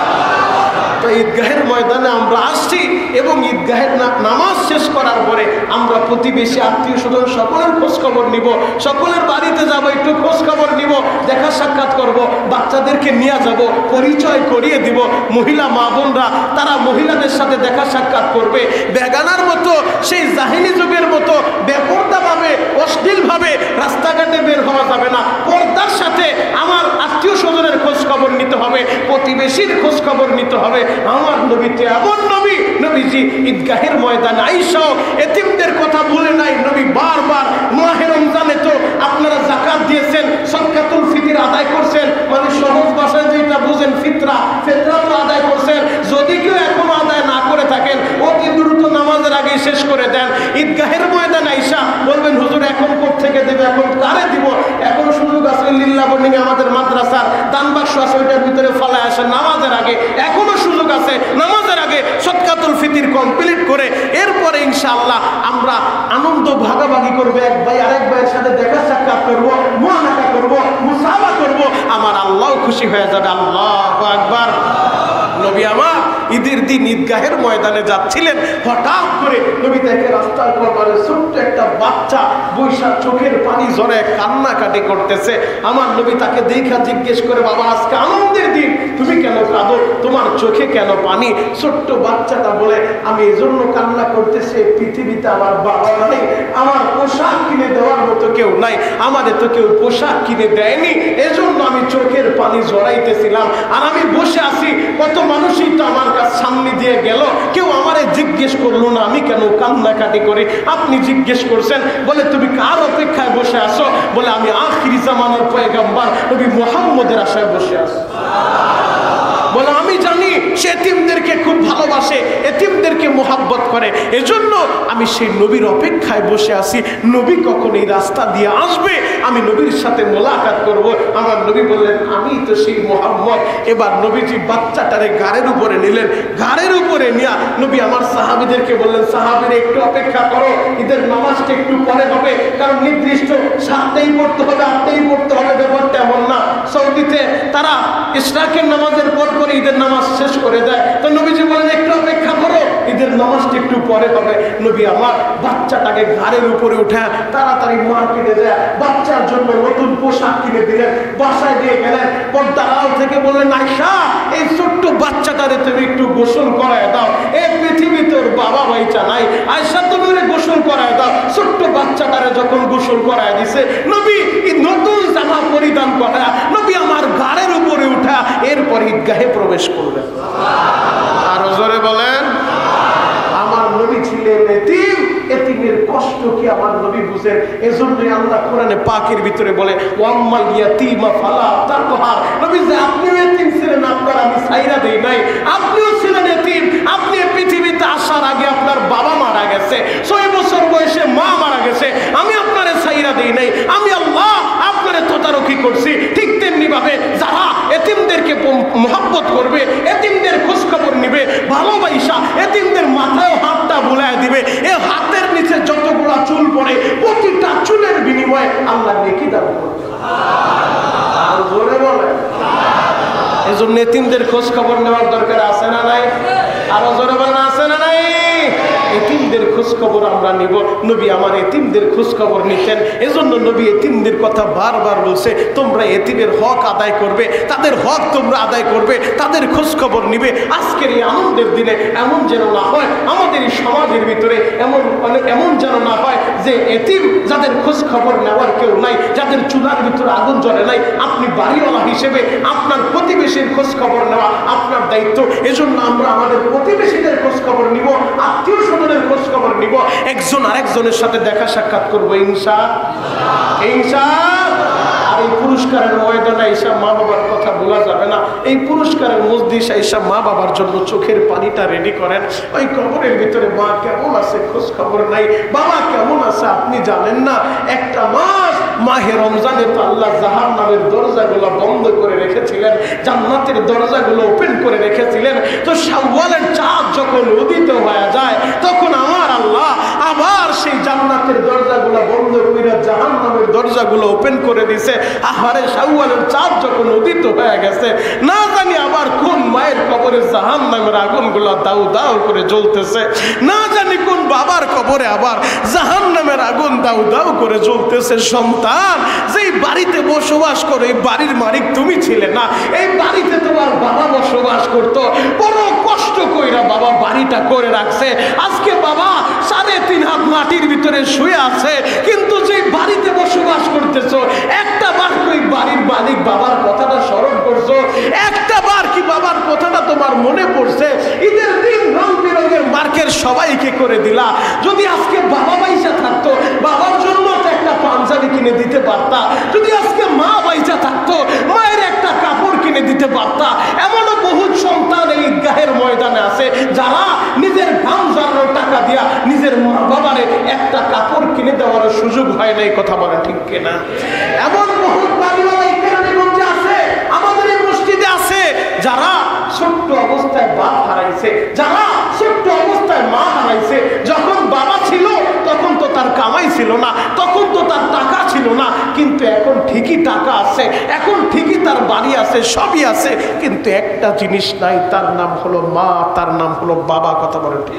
তো ঈদগাহের ময়দানে আমরা আসছি এবং ঈদগাহের নামাজ শেষ করার পরে আমরা প্রতিবেশী আত্মীয় স্বজন সকলের খোঁজ খবর নিব, সকলের বাড়িতে যাব, একটু খোঁজ খবর নিব, দেখা সাক্ষাৎ করব, বাচ্চাদেরকে নিয়ে যাব, পরিচয় করিয়ে দিব। মহিলা মা বোনরা তারা মহিলাদের সাথে দেখা সাক্ষাৎ করবে। বেগানার মতো সেই জাহিলি যুগের মতো বেপরদাভাবে অশ্লীলভাবে রাস্তাঘাটে বের হওয়া যাবে না। পর্দার সাথে আমার আত্মীয় স্বজনের খোঁজ খবর নিতে হবে, প্রতিবেশীর খোঁজ খবর নিতে হবে। আমার নবীতে এমন নবী, নবীজি ঈদগাহের ময়দানে আইসাও এতিমদের কথা ভুলে নাই। নবী বারবার মাহে রমজানে তো আপনারা যাকাত দিয়েছেন, সদকাতুল ফিতর আদায় করছেন, মানে সহজ ভাষায় যেটা বুঝেন ফিতরা, ফিতরা তো আদায় করছেন। যদি কেউ এখনো আদায় না করে থাকেন অতি দ্রুত নামাজের আগে শেষ করে দেন। ঈদগাহের ময়দানে আইসা বলবেন হুজুর এখন কোত্থেকে দেবে, এখন কারে দিব, এখন সুযোগ আছে, লিল্লাহ বর্নিং আমাদের মাদ্রাসার দান বাক্স আছে, ওইটার ভিতরে ফালায় আসেন নামাজের আগে, এখনো সুযোগ আছে, নামাজের আগে সদকাতুল ফিতর কমপ্লিট করে এরপরে ইনশাআল্লাহ আমরা আনন্দ ভাগাভাগি করবো, এক ভাই আরেক ভাইয়ের সাথে দেখা সাক্ষাৎ করবো, মুআনাকা করবো, মুসাফা করবো, আমার আল্লাহ খুশি হয়ে যাবে। আল্লাহু আকবার। নবী আমার ঈদের দিন ঈদগাহের ময়দানে যাচ্ছিলেন, হঠাৎ করে নবী দেখে রাস্তার কর্নারে ছোট্ট একটা বাচ্চা বৈশা চোখের পানি ঝরে কান্নাকাটি করতেছে। আমার নবী তাকে দেখা জিজ্ঞেস করে, বাবা আজকে আনন্দের দিন, তুমি কেন কাঁদো, তোমার চোখে কেন পানি? ছোট্ট বাচ্চাটা বলে, আমি এজন্য কান্না করতেছি, পৃথিবীতে আমার বাবা নাই, আমার পোশাক কিনে দেওয়ার মতো কেউ নাই, আমাদের তো কেউ পোশাক কিনে দেয়নি, এজন্য আমি চোখের পানি জড়াইতেছিলাম। আর আমি বসে আছি, কত মানুষই তো আমার কাছে সামনে দিয়ে গেল, কেউ আমারে জিজ্ঞেস করলো না আমি কেন কান্নাকাটি করি, আপনি জিজ্ঞেস করছেন। বলে তুমি কার অপেক্ষায় বসে আসো? বলে আমি আখিরি জামানার পয়গম্বর নবী মুহাম্মদের আশায় বসে আছি। বলে আমি জানি সে এতিমদেরকে খুব ভালোবাসে, এতিমদেরকে মোহাব্বত করে, এজন্য আমি সেই নবীর অপেক্ষায় বসে আছি। নবী কখন এই রাস্তা দিয়ে আসবে, আমি নবীর সাথে মোলাকাত করব। আমার নবী বললেন আমি তো সেই মোহাম্মদ। এবার নবীজি বাচ্চাটারে গাড়ির উপরে নিলেন, গাড়ির উপরে নিয়ে নবী আমার সাহাবীদেরকে বললেন, সাহাবীরা একটু অপেক্ষা করো, ঈদের নামাজটা একটু পরে হবে, কারণ নির্দিষ্ট 7টাই পড়তে হবে, 8টাই পড়তে হবে, ব্যাপারটা এমন না। সৌদিতে তারা ইশরাকের নামাজের পর পরে ঈদের নামাজ শেষ করে দেয়। তো নবীজি বলেন একটু অপেক্ষা করো, ঈদের নামাজটা একটু পরে হবে। নবী আমার বাচ্চাটাকে ঘাড়ের উপরে উঠে তাড়াতাড়ি মার্কেটে যায়, বাচ্চার জন্য নতুন পোশাক কিনে দিলেন, বাসায় দিয়ে গেলেন। পর্দার আড়াল থেকে বললেন, আয়েশা এই ছোট্ট বাচ্চাটারে তুমি একটু গোসল করায় দাও, এই পৃথিবীতে ওর বাবা ভাইচা নাই, আয়েশা তুমি ওরে গোসল করায় দাও। ছোট্ট বাচ্চাটারে যখন গোসল করায় দিছে, নবী নতুন জামা পরিধান করা, নবী আমার ঘাড়ের উপরে উঠা এরপর ঈদগাহে প্রবেশ করলেন। আরো জোরে বলেন। আমার নবী ছিলেন এতিম, এতিমের কষ্ট কি আমার নবী বুঝেন। এজন্যই আল্লাহ কোরআনে পাকের ভিতরে বলে, ওয়াম্মাল ইয়াতীমা ফালা তাকহার। নবী যে আপনিও এতিম ছিলেন, আপনার আমি ছাইরা দেই নাই, আপনিও ছিলেন এতিম। আপনি পৃথিবীতে আসার আগে আপনার বাবা মারা গেছে, 6 বছর বয়সে মা মারা গেছে, আমি আপনারে ছাইরা দেই নাই, আমি আল্লাহ আপনারে তদারকি করছি। ঠিক তেমনি ভাবে যারা এতিমদেরকে মোহাব্বত করবে, এতিমদের খোঁজ খবর নিবে, ভালোবাসা এতিমদের মাথায় হাতটা বুলায় দিবে, এই হাতের নিচে যতগুলা চুল পড়ে প্রতিটা চুলের বিনিময়ে আল্লাহ নেকি দান করবে। আর জোরে বলে। এজন্য এতিমদের খোঁজ খবর নেওয়ার দরকার আছে না নাই? আরো জোরে বলেন আছে না নাই? এতিমদের খোঁজ খবর আমরা নিব। নবী আমার এতিমদের খোঁজ খবর নিতেন, এজন্য নবী এতিমদের কথা বারবার বলছে, তোমরা এতিমের হক আদায় করবে, তাদের হক তোমরা আদায় করবে, তাদের খোঁজ খবর নিবে। আজকের এই আনন্দের দিনে এমন যেন না হয় আমাদের এই সমাজের ভিতরে, এমন যেন না হয় যে এতিম যাদের খোঁজ খবর নেওয়ার কেউ নাই, যাদের চুলার ভিতরে আগুন জ্বলে নাই। আপনি বাড়িওয়ালা হিসেবে আপনার প্রতিবেশীর খোঁজ খবর নেওয়া আপনার দায়িত্ব। এজন্য আমরা আমাদের প্রতিবেশীদের খোঁজ খবর নিব, আত্মীয় স্বজনের খোঁজ খবর নিব, একজন আরেকজনের সাথে দেখা সাক্ষাৎ করবো ইনশাআল্লাহ। আর এই পুরস্কারের ময়দানে এসে মা বাবার কথা বলা যাবে না। এই পুরস্কারের মজলিসে এসে মা বাবার জন্য চোখের পানিটা রেডি করেন। ওই কবরের ভিতরে মা কেমন আছে খোঁজ খবর নাই, বাবা কেমন আছে আপনি জানেন না। একটা মাস মাহে রমজানে তো আল্লাহ জাহান্নামের দরজাগুলো বন্ধ করে রেখেছিলেন, জান্নাতের দরজাগুলো ওপেন করে রেখেছিলেন। তো শাওয়ালের চাঁদ যখন উদিত হয়ে যায় তখন আমার আল্লাহ আবার সেই জান্নাতের দরজাগুলো বন্ধ করে জাহান্নামের দরজাগুলো ওপেন করে দিছে। আহারে শাওয়ালের চাঁদ যখন উদিত হয়ে গেছে, না জানি আবার কোন মায়ের কবরে জাহান্নামের আগুনগুলো দাউ দাউ করে জ্বলতেছে, না জানি কোন বাবার কবরে আবার জাহান্নামের আগুন দাউ দাউ করে জ্বলতেছে। সন্তান, যেই বাড়িতে বসবাস করো এই বাড়ির মালিক তুমি ছিলে না, এই বাড়িতে তোমার বাবা বসবাস করতো, বড় কষ্ট কইরা বাবা বাড়িটা করে রাখছে। আজকে বাবা 3.5 হাত মাটির ভিতরে শুয়ে আছে, কিন্তু যে বাড়িতে বসবাস করতেছো একটা বার কি বাড়ির মালিক বাবার কথাটা স্মরণ করছো? একটা বার কি বাবার কথাটা তোমার মনে পড়ছে? ঈদের দিন রং বেরঙের মার্কেট সবাইকে করে দিলা। যদি আজকে বাবা বাইসা থাকতো বাবার জন্য তো একটা পাঞ্জাবি কিনে দিতে পারতা। যদি আজকে মা বাইসা থাকতো মায়ের একটা কাপড় কিনে দিতে পারতা। এমনও বহু সন্তান এই ঈদগাহের ময়দানে আছে যারা নিজের ঘাম ঝরানোর টাকা দিয়া নিজের মা বাবারে একটা কাপড় কিনে দেওয়ার সুযোগ হয় না। এই কথা বলে ঠিক কিনা? এমন বহু বাড়িওয়ালা এই কেরানীগঞ্জে আছে, আমাদের এই মসজিদে আছে, যারা ছোট্ট অবস্থায় বাপ হারাইছে, যারা ছোট্ট অবস্থায় মা হারাইছে। যখন বাবা ছিল তখন তো তার কামাই ছিল না, তখন তো তার টাকা ছিল না, কিন্তু এখন ঠিকই টাকা আছে, এখন ঠিকই তার বাড়ি আছে, সবই আছে, কিন্তু একটা জিনিস নাই, তার নাম হলো মা, তার নাম হলো বাবা। কথা বলেন ঠিক?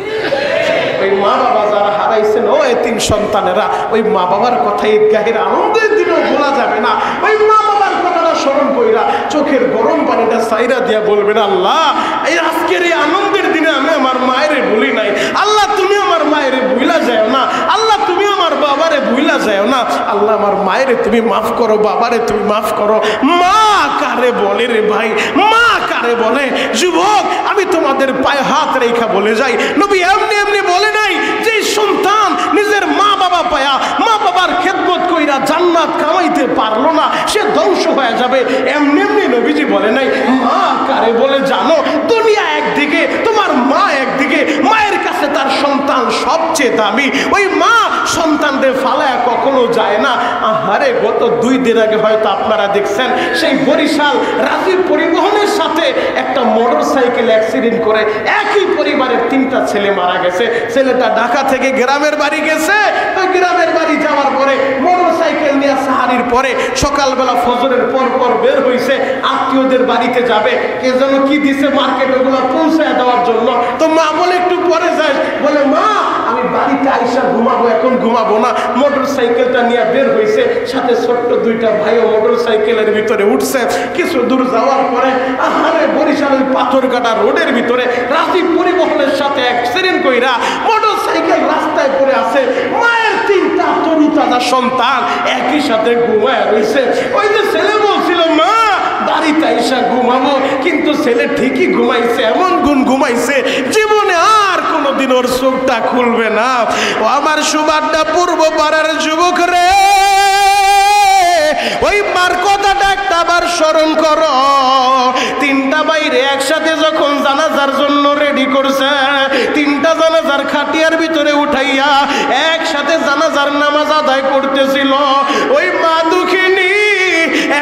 ওই মা বাবা যারা হারাইছেন, ও এতিম সন্তানেরা, ওই মা বাবার কথা ঈদগাহের আনন্দের দিনেও ভোলা যাবে না। ওই মা বাবার কথাটা স্মরণ কইরা চোখের গরম পানিটা সাইরা দিয়া বলবেন, আল্লাহ এই আজকের এই আনন্দের দিনে আমি আমার মায়েরে ভুলি নাই। আল্লাহ তুমি আমার মায়েরে ভুলা যাও না, আল্লাহ তুমি আমার বাবারে ভুলা যাও না, আল্লাহ আমার মায়েরে তুমি মাফ করো, বাবারে তুমি মাফ করো। মা কারে বলে রে ভাই, মা কারে বলে? যুবক, আমি তোমাদের পায়ে হাত রেখা বলে যাই, নবী এমনি এমনি বলে নাই যে সন্তান নিজের মা বাবা পায়া মা বাবার খেদমত কইরা জান্নাত কামাইতে পারলো না সে ধ্বংস হয়ে যাবে, এমনি এমনি নবীজি বলে নাই। মা কারে বলে জানো? দুনিয়া একদিকে, তোমার মা একদিকে, মায়ের কাছে তার সন্তান সবচেয়ে দামি। ওই মা সন্তানদের ফালায়া কখনো যায় না। আহারে, গত 2 দিন আগে হয়তো আপনারা দেখছেন সেই বরিশাল রাজীব পরিবহনের সাথে একটা মোটর সাইকেল অ্যাক্সিডেন্ট করে একই পরিবারের 3টা ছেলে মারা গেছে। ছেলেটা ঢাকা থেকে গ্রামের বাড়ি গেছে, ওই গ্রামের বাড়ি যাওয়ার পরে মোটর সাইকেল নিয়ে সাহারির পরে সকালবেলা ফজরের পর পর বের হইছে, আত্মীয়দের বাড়িতে যাবে, কে যেন কি দিছে মার্কেট ওগুলো পৌঁছায় দেওয়ার জন্য। তো মা বলে একটু পরে যায়, বলে মা আমি বাড়িতে আইসা ঘুমাবো, এখন ঘুমাবো না। মোটর সাইকেলটা নিয়ে বের হইছে, সাথে ছোট্ট 2টা ভাইও মোটর সাইকেলের ভিতরে উঠছে। কিছু দূর যাওয়ার পরে আহারে বরিশালের পাথরঘাটা রোডের ভিতরে রাজীব পরিবহনের সাথে অ্যাক্সিডেন্ট কইরা মোটর সাইকেল রাস্তায় পড়ে আছে। মায়ের 3টা তরুতাজা সন্তান একই সাথে ঘুমায় রয়েছে। ওই যে ছেলে বলছিল মা বাড়িতে আইসা ঘুমাবো, কিন্তু ছেলে ঠিকই ঘুমাইছে, এমন ঘুমাইছে জীবনে আর কোনোদিন ওর চোখটা খুলবে না। ও আমার সুবাড্ডা পূর্ব পাড়ার যুবক রে, ওই মার কথাটা একটা বার স্মরণ করো। 3টা বাইরে একসাথে যখন জানাজার জন্য রেডি করছে, 3টা জানাজার খাটিয়ার ভিতরে উঠাইয়া একসাথে জানাজার নামাজ আদায় করতেছিল, ওই মা দুঃখিনী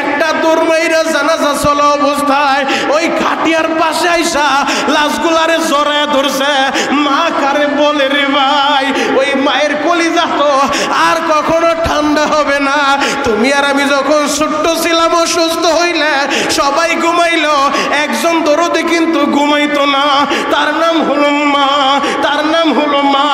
একটা দৌড়মাইরা জানাজা চলা অবস্থায় ওই খাটিয়ার পাশে আইসা লাশগুলারে জড়ায় ধরছে। মা কারে বলে রে ভাই, ওই মায়ের কলিজা তো আর কখনো ঠান্ডা হবে না। তুমি আর আমি যখন ছোট্ট ছিলাম অসুস্থ হইলে সবাই ঘুমাইলো, একজন দরদে কিন্তু ঘুমাইতো না, তার নাম হলো মা, তার নাম হলো মা।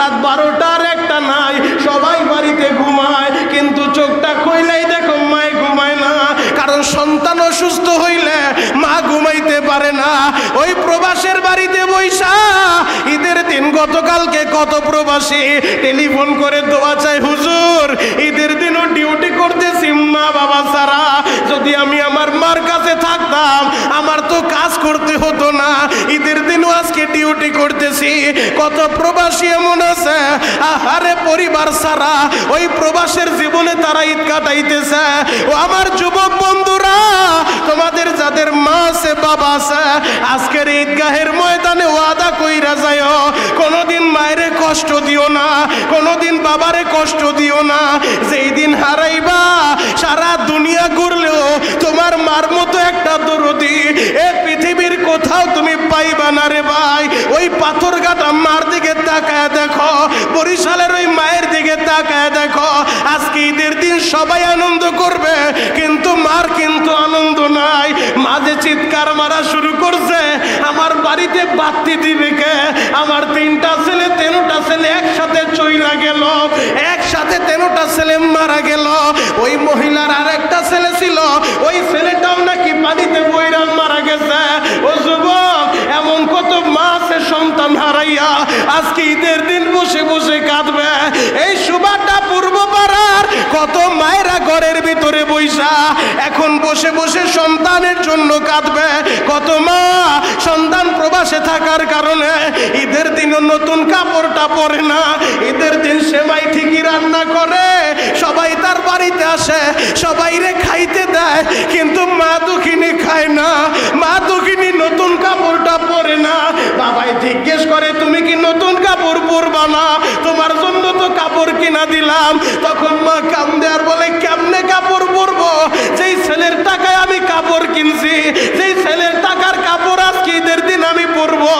রাত 12টার একটা নাই, সবাই বাড়িতে ঘুমায়, কিন্তু চোখটা খুইলেই দেখো মায় ঘুমায় না, কারণ সন্তান অসুস্থ হইলে মা ঘুমাইতে পারে না। ওই প্রবাসের বাড়িতে বৈশা ঈদের দিন গতকালকে কত প্রবাসী টেলিফোন করে দোয়া চাই, হুজুর ঈদের দিনও ডিউটি করতেছি মা বাবা ছাড়া, যদি আমি আমার মার কাছে থাকতাম আমার তো কাজ করতে হতো না, ঈদের দিনও আজকে ডিউটি করতেছি। কত প্রবাসী এমন আছে আহারে পরিবার ছাড়া ওই প্রবাসের জীবনে তারা ঈদ কাটাইতেছে। ও আমার যুবক বন্ধুরা, তোমাদের যাদের মা আছে বাবা আছে, আজকের ঈদগাহের ময়দানে ওয়াদা কইরা যাও, কোনোদিন মায়েরে কষ্ট দিও না, কোনোদিন বাবারে কষ্ট দিও না। যেই দিন হারাইবা সারা দুনিয়া ঘুরলেও তোমার মার মতো একটা দরদি এ পৃথিবীর কোথাও তুমি পাইবা না রে ভাই। ওই পাথরঘাটা মার দিকে তাকায় দেখো, বরিশালের ওই মায়ের দিকে তাকায় দেখো, আজকে ঈদের দিন সবাই আনন্দ করবে কিন্তু মার কিন্তু আনন্দ নাই। মাঝে চিৎকার মারা শুরু করছে, আমার বাড়িতে বাতি দিবে কে, আমার 3টা ছেলে 3টা ছেলে একসাথে চইলা গেল, একসাথে 3টা ছেলে মারা গেল। ওই মহিলার আরেকটা ছেলে ছিল, ওই ছেলেটাও নাকি পানিতে বইরা মারা গেছে। ও যুবক, এমন কত মা আছে সন্তান হারাইয়া আজকে ঈদের দিন বসে বসে কাঁদবে। এই সুবাদটা পূর্ব পাড়ার কত মায়েরা ঘরের ভিতরে বইসা এখন বসে বসে সন্তানের জন্য কাঁদবে। কত মা সন্তান প্রবাসে থাকার কারণে ঈদের দিনও নতুন কাপড়টা পরে না, ঈদের দিন সেমাই ঠিকই রান্না করে, সবাই তার বাড়িতে আসে, সবাইরে খাইতে দেয়, কিন্তু মা দুঃখিনী খায় না, মা দুঃখিনী নতুন কাপড়টা পরে না। বাবাই জিজ্ঞেস করে তুমি কি নতুন কাপড় পরবা না, তোমার জন্য তো কাপড় কিনা দিলাম। তখন মা কান্দে আর বলে কেমনে কাপড় পরবো, যেই ছেলের টাকায় আমি কাপড় কিনছি, যেই ছেলের টাকার কাপড় আজকে ঈদের দিন আমি পরবো,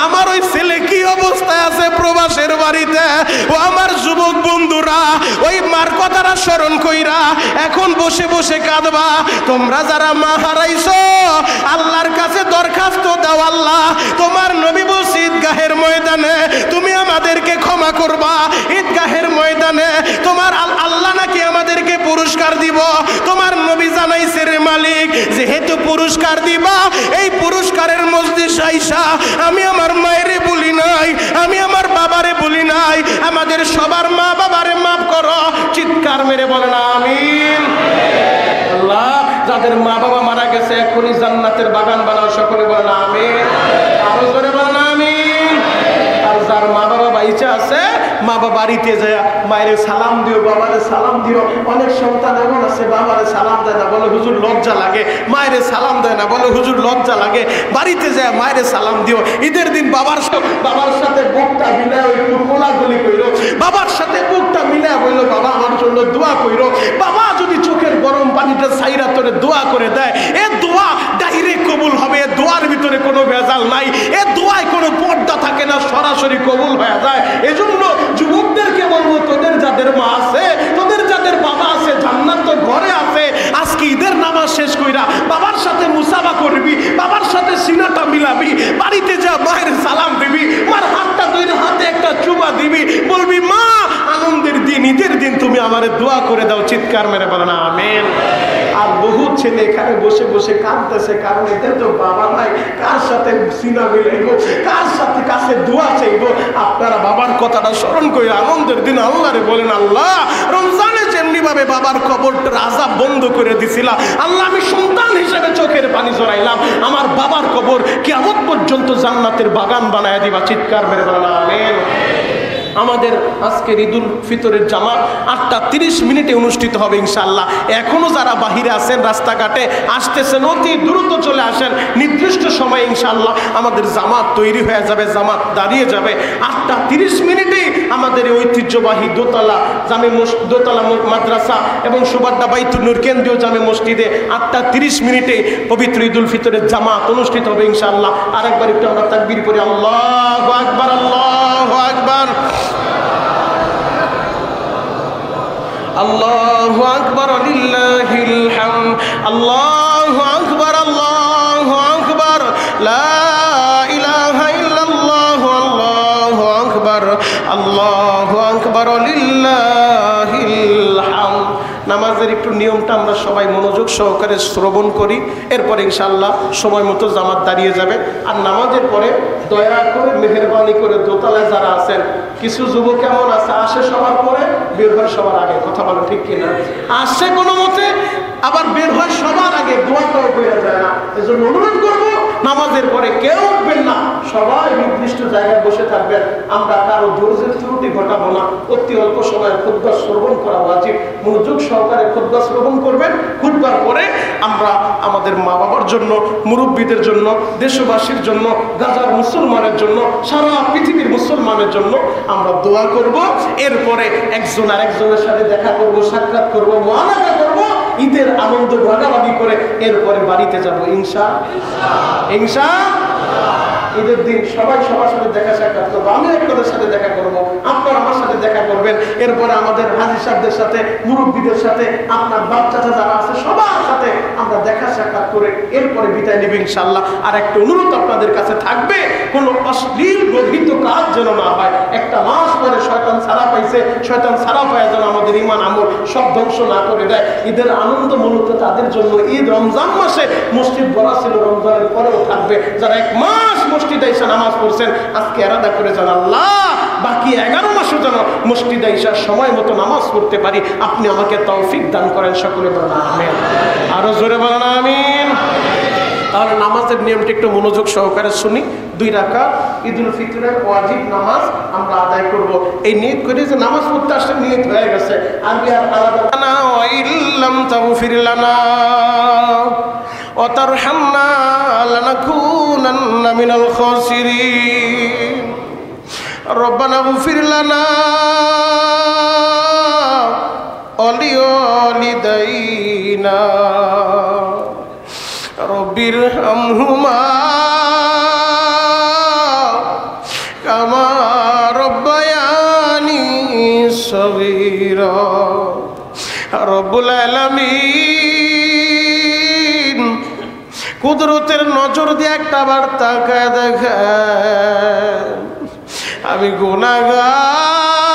আমার ওই ছেলে কি অবস্থায় আছে প্রবাসের বাড়িতে। ও আমার যুবক বন্ধুরা, ওই মার কথাটা স্মরণ কইরা এখন বসে বসে কাঁদবা। তোমরা যারা মা হারাইছো আল্লাহর কাছে দরখাস্ত দাও, আল্লাহ তোমার নবী বলছে ঈদগাহের ময়দানে তুমি আমাদেরকে ক্ষমা করবা, ঈদগাহের ময়দানে তোমার আল্লাহ নাকি আমাদেরকে পুরস্কার দিব। তোমার নবী জানাইছে রে মালিক, যেহেতু পুরস্কার দিবা এই পুরস্কারের মজলিস আইসা আমি আমার মায়েরে বলি নাই, আমি আমার বাবারে বলি নাই, আমাদের সবার মা বাবারে মাফ করো। চিৎকার মেরে বলেন আমিন। আল্লাহ যাদের মা বাবা মারা গেছে এখনই জান্নাতের বাগান বানাও, সকলে বলেন আমিন, আরো জোরে বলেন আমিন। আর যার মা বাবা বাইচা আছে মা বাবা বাড়িতে যায় মায়ের সালাম দিও, বাবারে সালাম দিও। অনেক সন্তান এমন আছে বাবারে সালাম দেয় না, বলে হুজুর লজ্জা লাগে, মায়ের সালাম দেয় না, বলে হুজুর লজ্জা লাগে। বাড়িতে যায় মায়ের সালাম দিও। ঈদের দিন বাবার সাথে বুকটা মিলায় একটু কোলাগুলি কইরো, বাবার সাথে বুকটা মিলায় বললো বাবা আমার জন্য দোয়া কইরো। বাবা যদি চোখের গরম পানিটা সাইরা তোরে দোয়া করে দেয়, এ দোয়া ডাইরেক্ট কবুল হবে, এ দোয়ার ভিতরে কোনো ভেজাল নাই, এ দোয়ায় কোনো পর্দা থাকে না, সরাসরি কবুল হয়ে যায়। এজন্য যুবকদেরকে বলবো, তোদের যাদের মা আছে, তোদের যাদের বাবা আছে, জান্নাত তো ঘরে আছে। আজকে ঈদের নামাজ শেষ কইরা বাবার সাথে মুসাফা করবি, বাবার সাথে সিনাটা মিলাবি, বাড়িতে যা মায়ের সালাম দিবি, মার হাতটা ধরে হাতে একটা চুমা দিবি, বলবি মা আনন্দের দিন ঈদের দিন তুমি আমারে দোয়া করে দাও। চিৎকার মেরে বলো না আমিন। আর বহু ছেলে এখানে বসে বসে কাঁদতেছে, কারণ এদের তো বাবা নাই, কার সাথে সিনা মিলাইব, কার সাথে কাছে দোয়া চাইব। আপনারা বাবার কথাটা স্মরণ করে আনন্দের দিন আল্লাহরে বলেন, আল্লাহ রমজানে যেমনি ভাবে বাবার কবরটার আযাব বন্ধ করে দিছিলা, আল্লাহ আমি সন্তান হিসেবে চোখের পানি জড়াইলাম, আমার বাবার কবর কিয়ামত পর্যন্ত জান্নাতের বাগান বানায় দিবা। চিৎকার মেরে বলেন আমিন। আমাদের আজকের ঈদুল ফিতরের জামাত 8:30 অনুষ্ঠিত হবে ইনশাআল্লাহ। এখনো যারা বাহিরে আছেন রাস্তাঘাটে আসতেছেন অতি দ্রুত চলে আসেন, নির্দিষ্ট সময়ে ইনশাআল্লাহ আমাদের জামাত তৈরি হয়ে যাবে, জামাত দাঁড়িয়ে যাবে। 8:30 আমাদের এই ঐতিহ্যবাহী দোতলা দোতলা মাদ্রাসা এবং সুবাড্ডা বাইতুল নূর কেন্দ্রীয় জামে মসজিদে 8:30 পবিত্র ঈদুল ফিতরের জামাত অনুষ্ঠিত হবে ইনশাআল্লাহ। আরেকবার একটু আমরা তাকবীর করি, আল্লাহু আকবার, আল্লাহু আকবার, আল্লাহু আকবার, লিল্লাহিল হামদ, আল্লাহু আকবার, আল্লাহু আকবার, লা ইলাহা ইল্লাল্লাহু, আল্লাহু আকবার, আল্লাহ নিয়মটা আমরা সবাই মনোযোগ সহকারে শ্রবণ করি, এরপরে ইনশাআল্লাহ সময় মতো জামাত দাঁড়িয়ে যাবে। আর নামাজের পরে দয়া করে মেহেরবানি করে দোতলায় যারা আছেন, কিছু যুবক কেমন আছে আসে সবার পরে বের হয় সবার আগে, কথা বলো ঠিক কিনা? আসে কোনো মতে আবার বের হয় সবার আগে, দোয়াটাও বেড়ে যায় না। এজন্য অনুরোধ করবো নামাজের পরে কেউ উঠবেন না, সবাই নির্দিষ্ট জায়গায় বসে থাকবেন। আমরা কারো ধৈর্যের ত্রুটি ঘটাবো না। অতি অল্প সময় খুতবা শ্রবণ করা উচিত, মনোযোগ সহকারে খুতবা শ্রবণ করবেন। খুতবার পরে আমরা আমাদের মা বাবার জন্য, মুরব্বীদের জন্য, দেশবাসীর জন্য, গাজার মুসলমানের জন্য, সারা পৃথিবীর মুসলমানের জন্য আমরা দোয়া করব। এরপরে একজন আরেকজনের সাথে দেখা করব, সাক্ষাৎ করব, মুআলাকা করব, ঈদের আনন্দ ভাগাভাগি করে এরপরে বাড়িতে যাব ইনশাআল্লাহ। ঈদের দিন সবাই সবার সাথে দেখা সাক্ষাৎ করবো, আমি আপনাদের সাথে দেখা করবো, আপনারা আমার সাথে দেখা করবেন। এরপরে আমাদের হাজী সাহেবদের সাথে, মুরব্বীদের সাথে, আপনার বাচ্চাটা যারা আছে সবার সাথে আমরা দেখা সাক্ষাৎ করে এরপরে বিদায় নেব ইনশাআল্লাহ। আর একটা অনুরোধ আপনাদের কাছে থাকবে, কোনো অশ্লীল গর্হিত কাজ যেন না হয়। একটা মাস পরে শয়তান ছাড়া পাইছে, শয়তান ছাড়া পায় যেন আমাদের ঈমান আমল সব ধ্বংস না করে দেয়। ঈদের আনন্দ মূলত তাদের জন্য, ঈদ রমজান মাসে মসজিদ ভরা ছিল, রমজানের পরেও থাকবে। যারা এক মাস মসজিদে এসে নামাজ পড়ছেন, আজকে এরাদা করে যান আল্লাহ বাকি 11 মাসও যেন মসজিদে এসে সময় মতো নামাজ পড়তে পারি, আপনি আমাকে তৌফিক দান করেন। সকলে বলেন আমিন, আরো জোরে বলেন আমিন। তাহলে নামাজের নিয়মটা একটু মনোযোগ সহকারে শুনি। 2 রাকাত ঈদুল ফিতরের ওয়াজিব নামাজ আমরা আদায় করব। এই নিয়ত করে যে নামাজ পড়তে আসলে নিয়ত হয়ে গেছে, আমি আর আলাদা না। ইল্লাম তাগফির লানা ওয়া তারহামনা লানাকুনান্না মিনাল খাসিরিন। রব্বানা গফির লানা ওয়া লিওয়ালিদাইনা রব্বির হামহুমা কামা রব্বায়ানি সগীরা। রব্বুল আলামিন কুদরতের নজর দিয়ে একটা বার তাকায় দেখেন, আমি গুনাহগার,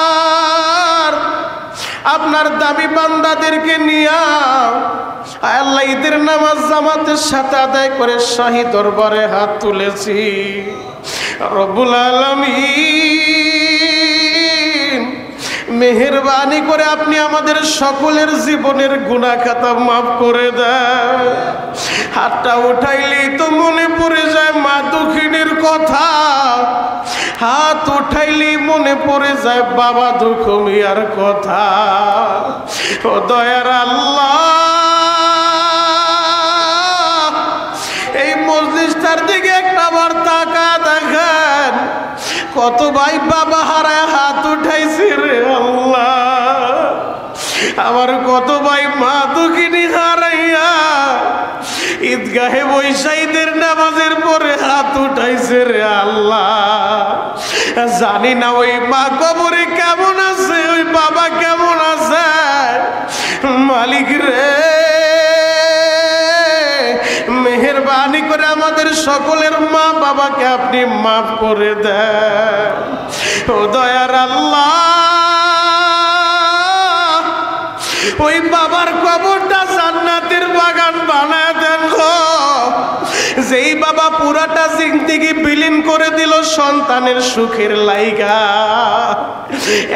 আপনার দামি বান্দাদেরকে নিয়া আল্লাহ ঈদের নামাজ জামাতের সাথে আদায় করে শাহী দরবারে হাত তুলেছি। রব্বুল আলামিন মেহেরবানি করে আপনি আমাদের সকলের জীবনের গুনাহ খাতা মাফ করে দেন। হাতটা উঠাইলেই তো মনে পড়ে যায় মা দক্ষিণীর কথা, হাত উঠাইলেই মনে পড়ে যায় বাবা দুঃখ মিয়ার কথা। ও দয়ার আল্লাহ, এই মজলিসটার দিকে একটা বার তাকায় দেখেন, কত ভাই বাবা হারায় হাত উঠাইছে রে আল্লাহ। আমার কত ভাই মা দক্ষিণী হারাইয়া ঈদগাহে বৈশা ঈদের নামাজের পরে হাত উঠাইছে রে আল্লাহ। জানি না ওই মা কবরে কেমন আছে, ওই বাবা কেমন আছে। মালিক রে, মেহেরবানি করে আমাদের সকলের মা বাবাকে আপনি মাফ করে দেন। ও দয়ার আল্লাহ, ওই বাবার কবরটা জান্নাতের বাগান বানায় দেন গো। যেই বাবা পুরাটা জিন্দেগি বিলীন করে দিল সন্তানের সুখের লাইগা।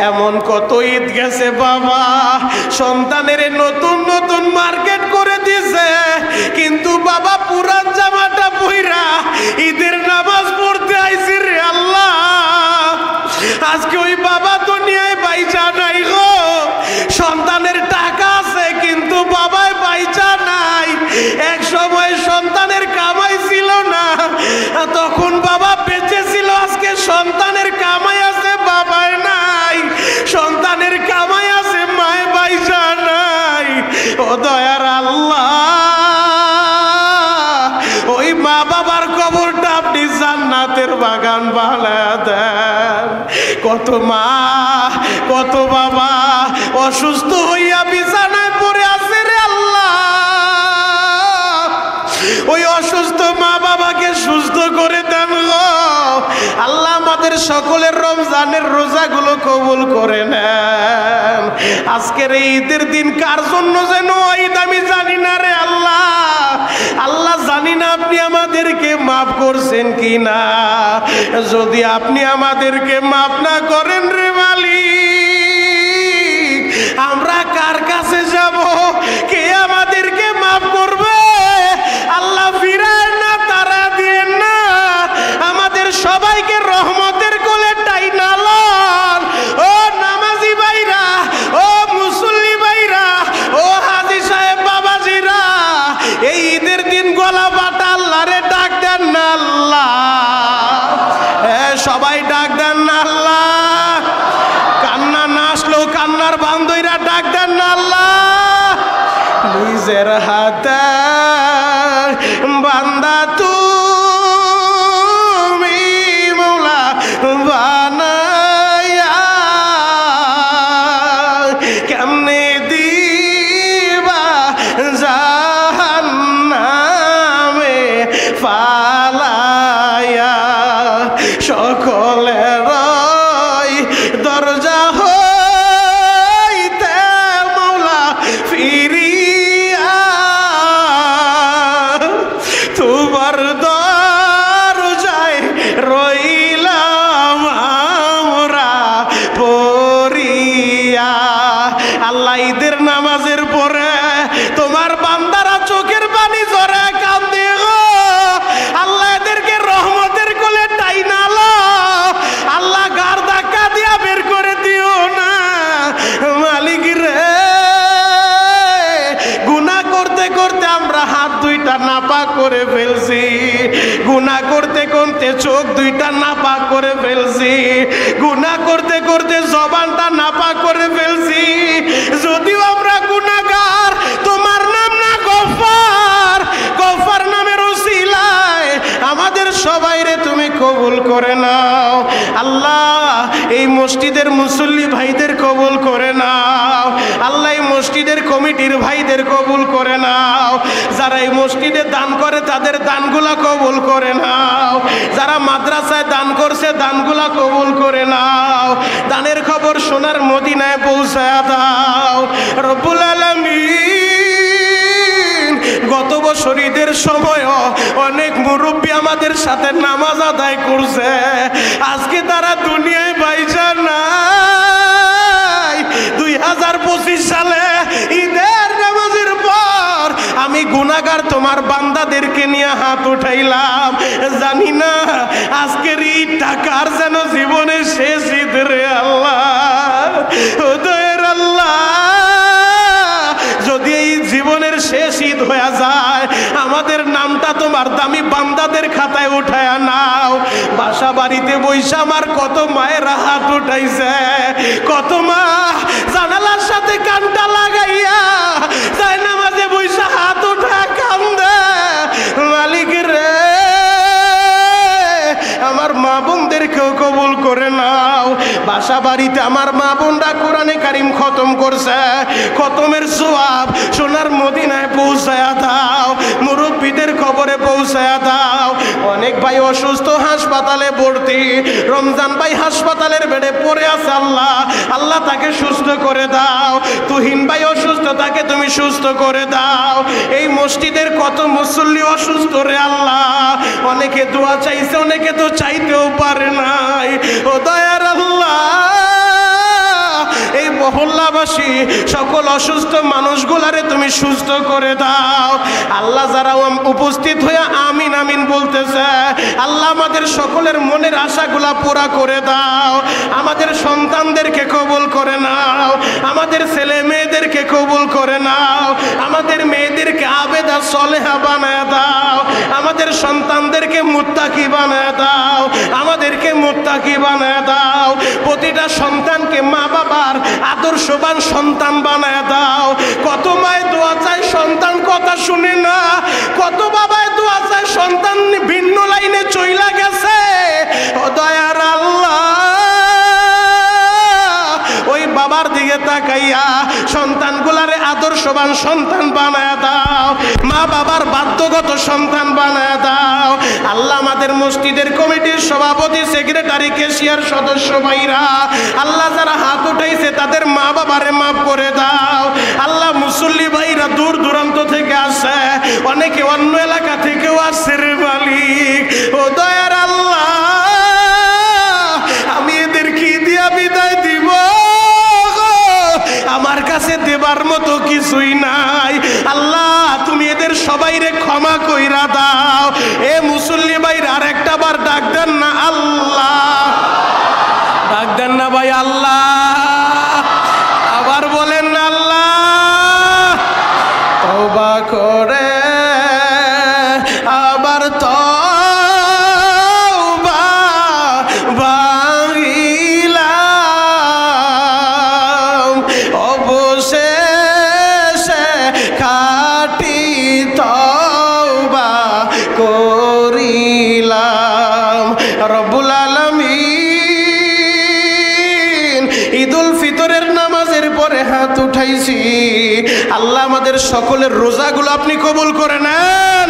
এমন কত ঈদ গেছে বাবা, সন্তানের নতুন নতুন মার্কেট করে দিছে, কিন্তু বাবা পুরান জামাটা পইরা ঈদের নামাজ পড়তে আইছে রে আল্লাহ। আজকে ওই বাবা দুনিয়ায় বাইচা নাই গো, সন্তানের টাকা আছে কিন্তু বাবাই বাইচা নাই। এক সময় সন্তানের কামাই ছিল না, তখন বাবা বেঁচে ছিল, আজকে সন্তানের কামাই আছে বাবাই নাই, সন্তানের কামাই আছে মায় বাইচা নাই। ও দয়ার আল্লাহ, ওই মা বাবার কবরটা আপনি জান্নাতের বাগান বানায় দেন। কত মা কত বাবা অসুস্থ হইয়া বিছানায় পড়ে আছে রে আল্লাহ। ওই অসুস্থ মা বাবাকে সুস্থ করে দেন গো আল্লাহ। আমাদের আমাদের সকলের রমজানের রোজাগুলো কবুল করে নেন। আজকের এই ঈদের দিন কার জন্য যেন ঈদ আমি জানি না রে আল্লাহ। আল্লাহ জানি না আপনি আমাদেরকে মাফ করছেন কি না। যদি আপনি আমাদেরকে মাফ না করেন রে মালিক, আমরা কার কাছে যাব? কে আমাদেরকে মাফ করবে? আল্লাহ ফিরায় না, তারা দিয়েন না, আমাদের সবাইকে রহমতের কোলে টাইনা লন। ও নামাজি ভাইরা, ও মুসল্লি ভাইরা, ও হাজী সাহেব বাবাজিরা, এই ঈদের দিন গলা বাটা আল্লাহরে ডাক দেন না আল্লাহ। সবাই ডাক দেন না আল্লাহ। কান্না না আসলেও কান্নার বান্ধবীরা ডাক দেন না আল্লাহ। নিজের হাতে বান্দা তুমি মৌলা বানায়া কেমনে দিবা জাহান্নামে ফালায়া, সকলের দরজা হইতে মৌলা ফিরিয়া তোমার দরজায় রইলাম আমরা পড়িয়া। আল্লাহ ঈদের নামাজের পরে তোমার বান্দারা চোখের পানি ঝরে কান্দে গো। আল্লাহ এদেরকে রহমতের কোলে টাইনা লো। আল্লাহ গার ধাক্কা দিয়া বের করে দিও না মালিক রে। গুনাহ করতে করতে আমরা হাত দুইটা নাপাক করে ফেলছি, গুনাহ করতে করতে চোখ দুইটা নাপাক করে ফেলছি, গুনাহ করতে করতে জবানটা নাপাক করে ফেলছি। যদিও আমরা গুনাহগার, তোমার নাম না গফফার, গফফার নামের উসিলায় আমাদের সবাইরে তুমি কবুল করে নাও আল্লাহ। এই মসজিদের মুসল্লি ভাইদের কবুল করে নাও আল্লাহ। এই মসজিদের কমিটির ভাইদের কবুল করে নাও। যারা এই মসজিদে দান করে তাদের দানগুলা কবুল করে নাও। যারা মাদ্রাসায় দান করছে দানগুলা কবুল করে নাও। দানের খবর সোনার মদিনায় পৌঁছায়া দাও রব্বুল আলামিন। গত বছর ঈদের সময়ও অনেক মুরব্বী আমাদের সাথে নামাজ আদায় করছে, আজকে তারা দুনিয়ায় বাইজা নাই। 2025 সালে ঈদের নামাজের পর আমি গুনাহগার তোমার বান্দাদেরকে নিয়ে হাত উঠাইলাম। জানি না আজকের ঈদটা কার যেন জীবনের শেষ ঈদ রে আল্লাহ। ও দয়ার আল্লাহ, যদি এই জীবনের শেষ ঈদ হয়ে যায় আমাদের নামটা তোমার দামি বান্দাদের খাতায় উঠায়া নাও। বাসা বাড়িতে বৈশা আমার কত মায়ের হাত উঠাইছে, কত মা জানালার সাথে কানটা লাগাইয়া যায় নামাজে বৈশা হাত উঠা কান্দে। মালিক রে, আমার মা বোনদেরকেও কবুল করে নাও। বাসা বাড়িতে আমার মা বোনরা কোরআনে কারিম খতম করছে, খতমের সওয়াব সোনার মদিনায় পৌঁছায়া দাও। মুরব্বীদের খবরে পৌঁছায়া দাও। অনেক ভাই অসুস্থ, হাসপাতালে ভর্তি। রমজান ভাই হাসপাতালের বেডে পড়ে আছে, আল্লাহ আল্লাহ তাকে সুস্থ করে দাও। তুহিন ভাই অসুস্থ, তাকে তুমি সুস্থ করে দাও। এই মসজিদের কত মুসল্লি অসুস্থ রে আল্লাহ। অনেকে দোয়া চাইছে, অনেকে তো চাইতেও পারে নাই। ও দয়ার আল্লাহ, এই মহল্লাবাসী সকল অসুস্থ মানুষগুলারে তুমি সুস্থ করে দাও আল্লাহ। যারা উপস্থিত হয়ে আমিন আমিন বলতেছে, আল্লাহ আমাদের সকলের মনের আশাগুলা পুরা করে দাও। আমাদের সন্তানদেরকে কবুল করে নাও, আমাদের ছেলে মেয়েদেরকে কবুল করে নাও, আমাদের মেয়েদেরকে আবেদা সলেহা বানায় দাও, আমাদের সন্তানদেরকে মুত্তাকি বানায় দাও, আমাদেরকে মুত্তাকি বানায় দাও। প্রতিটা সন্তানকে মা বাবার আদর্শবান সন্তান বানায় দাও। কত মায়ের দোয়া চায় সন্তান কথা শুনে না, কত বাবায় দোয়া চায় সন্তান ভিন্ন লাইনে চইলা গেছে। ও দয়ার আল্লাহ, ওই বাবার দিকে তাকাইয়া সন্তানগুলারে আদর্শবান সন্তান বানায় দাও, মা বাবার বাধ্যগত সন্তান বানায় দাও। আল্লাহ আমাদের মসজিদের কমিটির সভাপতি, সেক্রেটারি, ক্যাশিয়ার সদস্য ভাইরা, আল্লাহ যারা হাত উঠাইছে তাদের মা বাবারে মাফ করে দাও। আল্লাহ মুসল্লি ভাইরা দূর দূরান্ত থেকে আসে, অনেকে অন্য এলাকা থেকেও আসছে রে মালিক। ও দয়ার আল্লাহ, আমি এদের কি দিয়া বিদায় দিব? আমার কাছে দেবার মতো কিছুই নাই। আল্লাহ তুমি এদের সবাইরে ক্ষমা কইরা দাও। এ মুসল্লি ভাইরা আর একটা বার ডাক দেন না আল্লাহ, ডাক দেন না ভাই আল্লাহ, আবার বলেন না আল্লাহ। তওবা করে আবার তওবা বাঙিলাম, অবশেষে খাঁটি তওবা করিলাম। রব্বুল আলামিন, ঈদুল ফিতরের নামাজের পরে হাত উঠাইছি। আল্লাহ আমাদের সকলের রোজাগুলো আপনি কবুল করে নেন।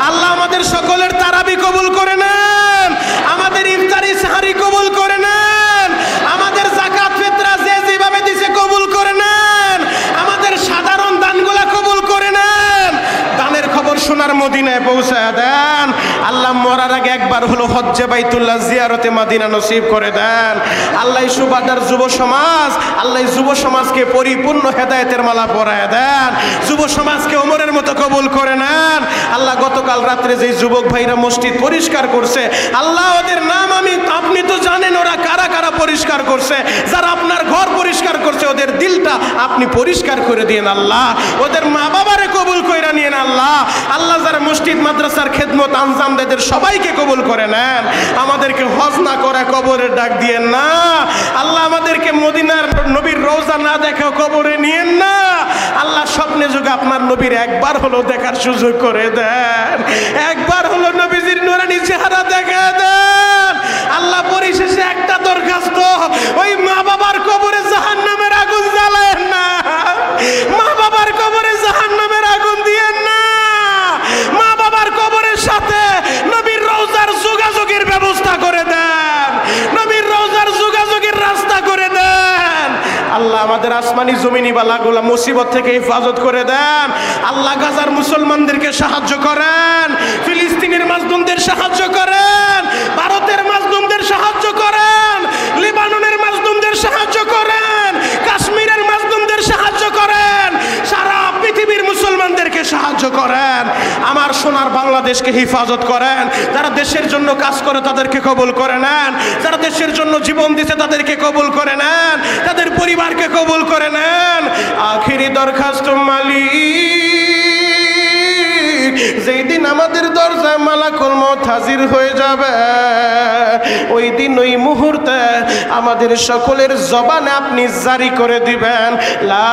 আল্লাহ আমাদের সকলের তারাবি কবুল করে নেন, আমাদের ইফতারি সাহারি কবুল করে নেন, আমাদের যাকাত ফিতরা যে যেভাবে দিছে কবুল করে নেন, আমাদের সাধারণ দানগুলা কবুল করে নেন। দানের খবর সোনার মদিনায় পৌঁছায় দেন। আল্লাহ মরার আগে একবার হলো হজ্জে বাইতুল্লাহ জিয়ারতে মদিনা নসিব করে দেন। আল্লাহ সুবাদার যুব সমাজ, আল্লাহ যুব সমাজকে পরিপূর্ণ হেদায়েতের মালা পরায় দেন। যুব সমাজকে ওমরের মতো কবুল করে নেন। আল্লাহ গতকাল রাত্রে যে যুবক ভাইরা মসজিদ পরিষ্কার করছে, আল্লাহ ওদের নাম আপনি তো জানেন ওরা কারা কারা পরিষ্কার করছে। যারা আপনার ঘর পরিষ্কার করছে ওদের দিলটা আপনি পরিষ্কার করে দিয়েন আল্লাহ। ওদের মা বাবারে কবুল কইরা নিয়েন আল্লাহ। আল্লাহ যারা মসজিদ মাদ্রাসার খেদমত আনজাম দেদের সবাইকে কবুল করে নেন। আমাদেরকে হজ না করে কবরের ডাক দিয়েন না আল্লাহ। আমাদেরকে মদিনার নবীর রওজা না দেখেও কবরে নিয়েন না আল্লাহ। স্বপ্নে যুগে আপনার নবীর একবার হলো দেখার সুযোগ করে দেন, একবার হলো নবীজির নূরানী চেহারা দেখা দেন আল্লাহ। পরিশেষে একটা দরখাস্ত, ওই মা বাবার কবরে জাহান্নামের আগুন জ্বালায়েন না, মা বাবার কবরে জাহান্নামের আগুন দিয়েন না। মা বাবার কবরের সাথে নবীর রওজার যোগাযোগের ব্যবস্থা করে দেন, নবীর রওজার যোগাযোগের রাস্তা করে দেন আল্লাহ। আমাদের আসমানি জমিনি বালাগুলা মুসিবত থেকে হেফাজত করে দেন আল্লাহ। গাজার মুসলমানদেরকে সাহায্য করেন, ফিলিস্তিনের মাজলুমদের সাহায্য করেন, ভারতের মাজলুমদের সাহায্য করেন, লেবাননের মাজলুমদের সাহায্য করেন, কাশ্মীরের মাজলুমদের সাহায্য করেন, সারা পৃথিবীর মুসলমানদেরকে সাহায্য করেন। আমার সোনার বাংলাদেশকে হেফাজত করেন। যারা দেশের জন্য কাজ করে তাদেরকে কবুল করে নেন, যারা দেশের জন্য জীবন দিতে তাদেরকে কবুল করে নেন, তাদের পরিবারকে কবুল করে নেন। আখিরি দরখাস্ত মালিক, যেই দিন আমাদের দরজায় মালাকুল মউত হাজির হয়ে যাবে, ওই দিন ওই মুহূর্তে আমাদের সকলের জবানে আপনি জারি করে দিবেন লা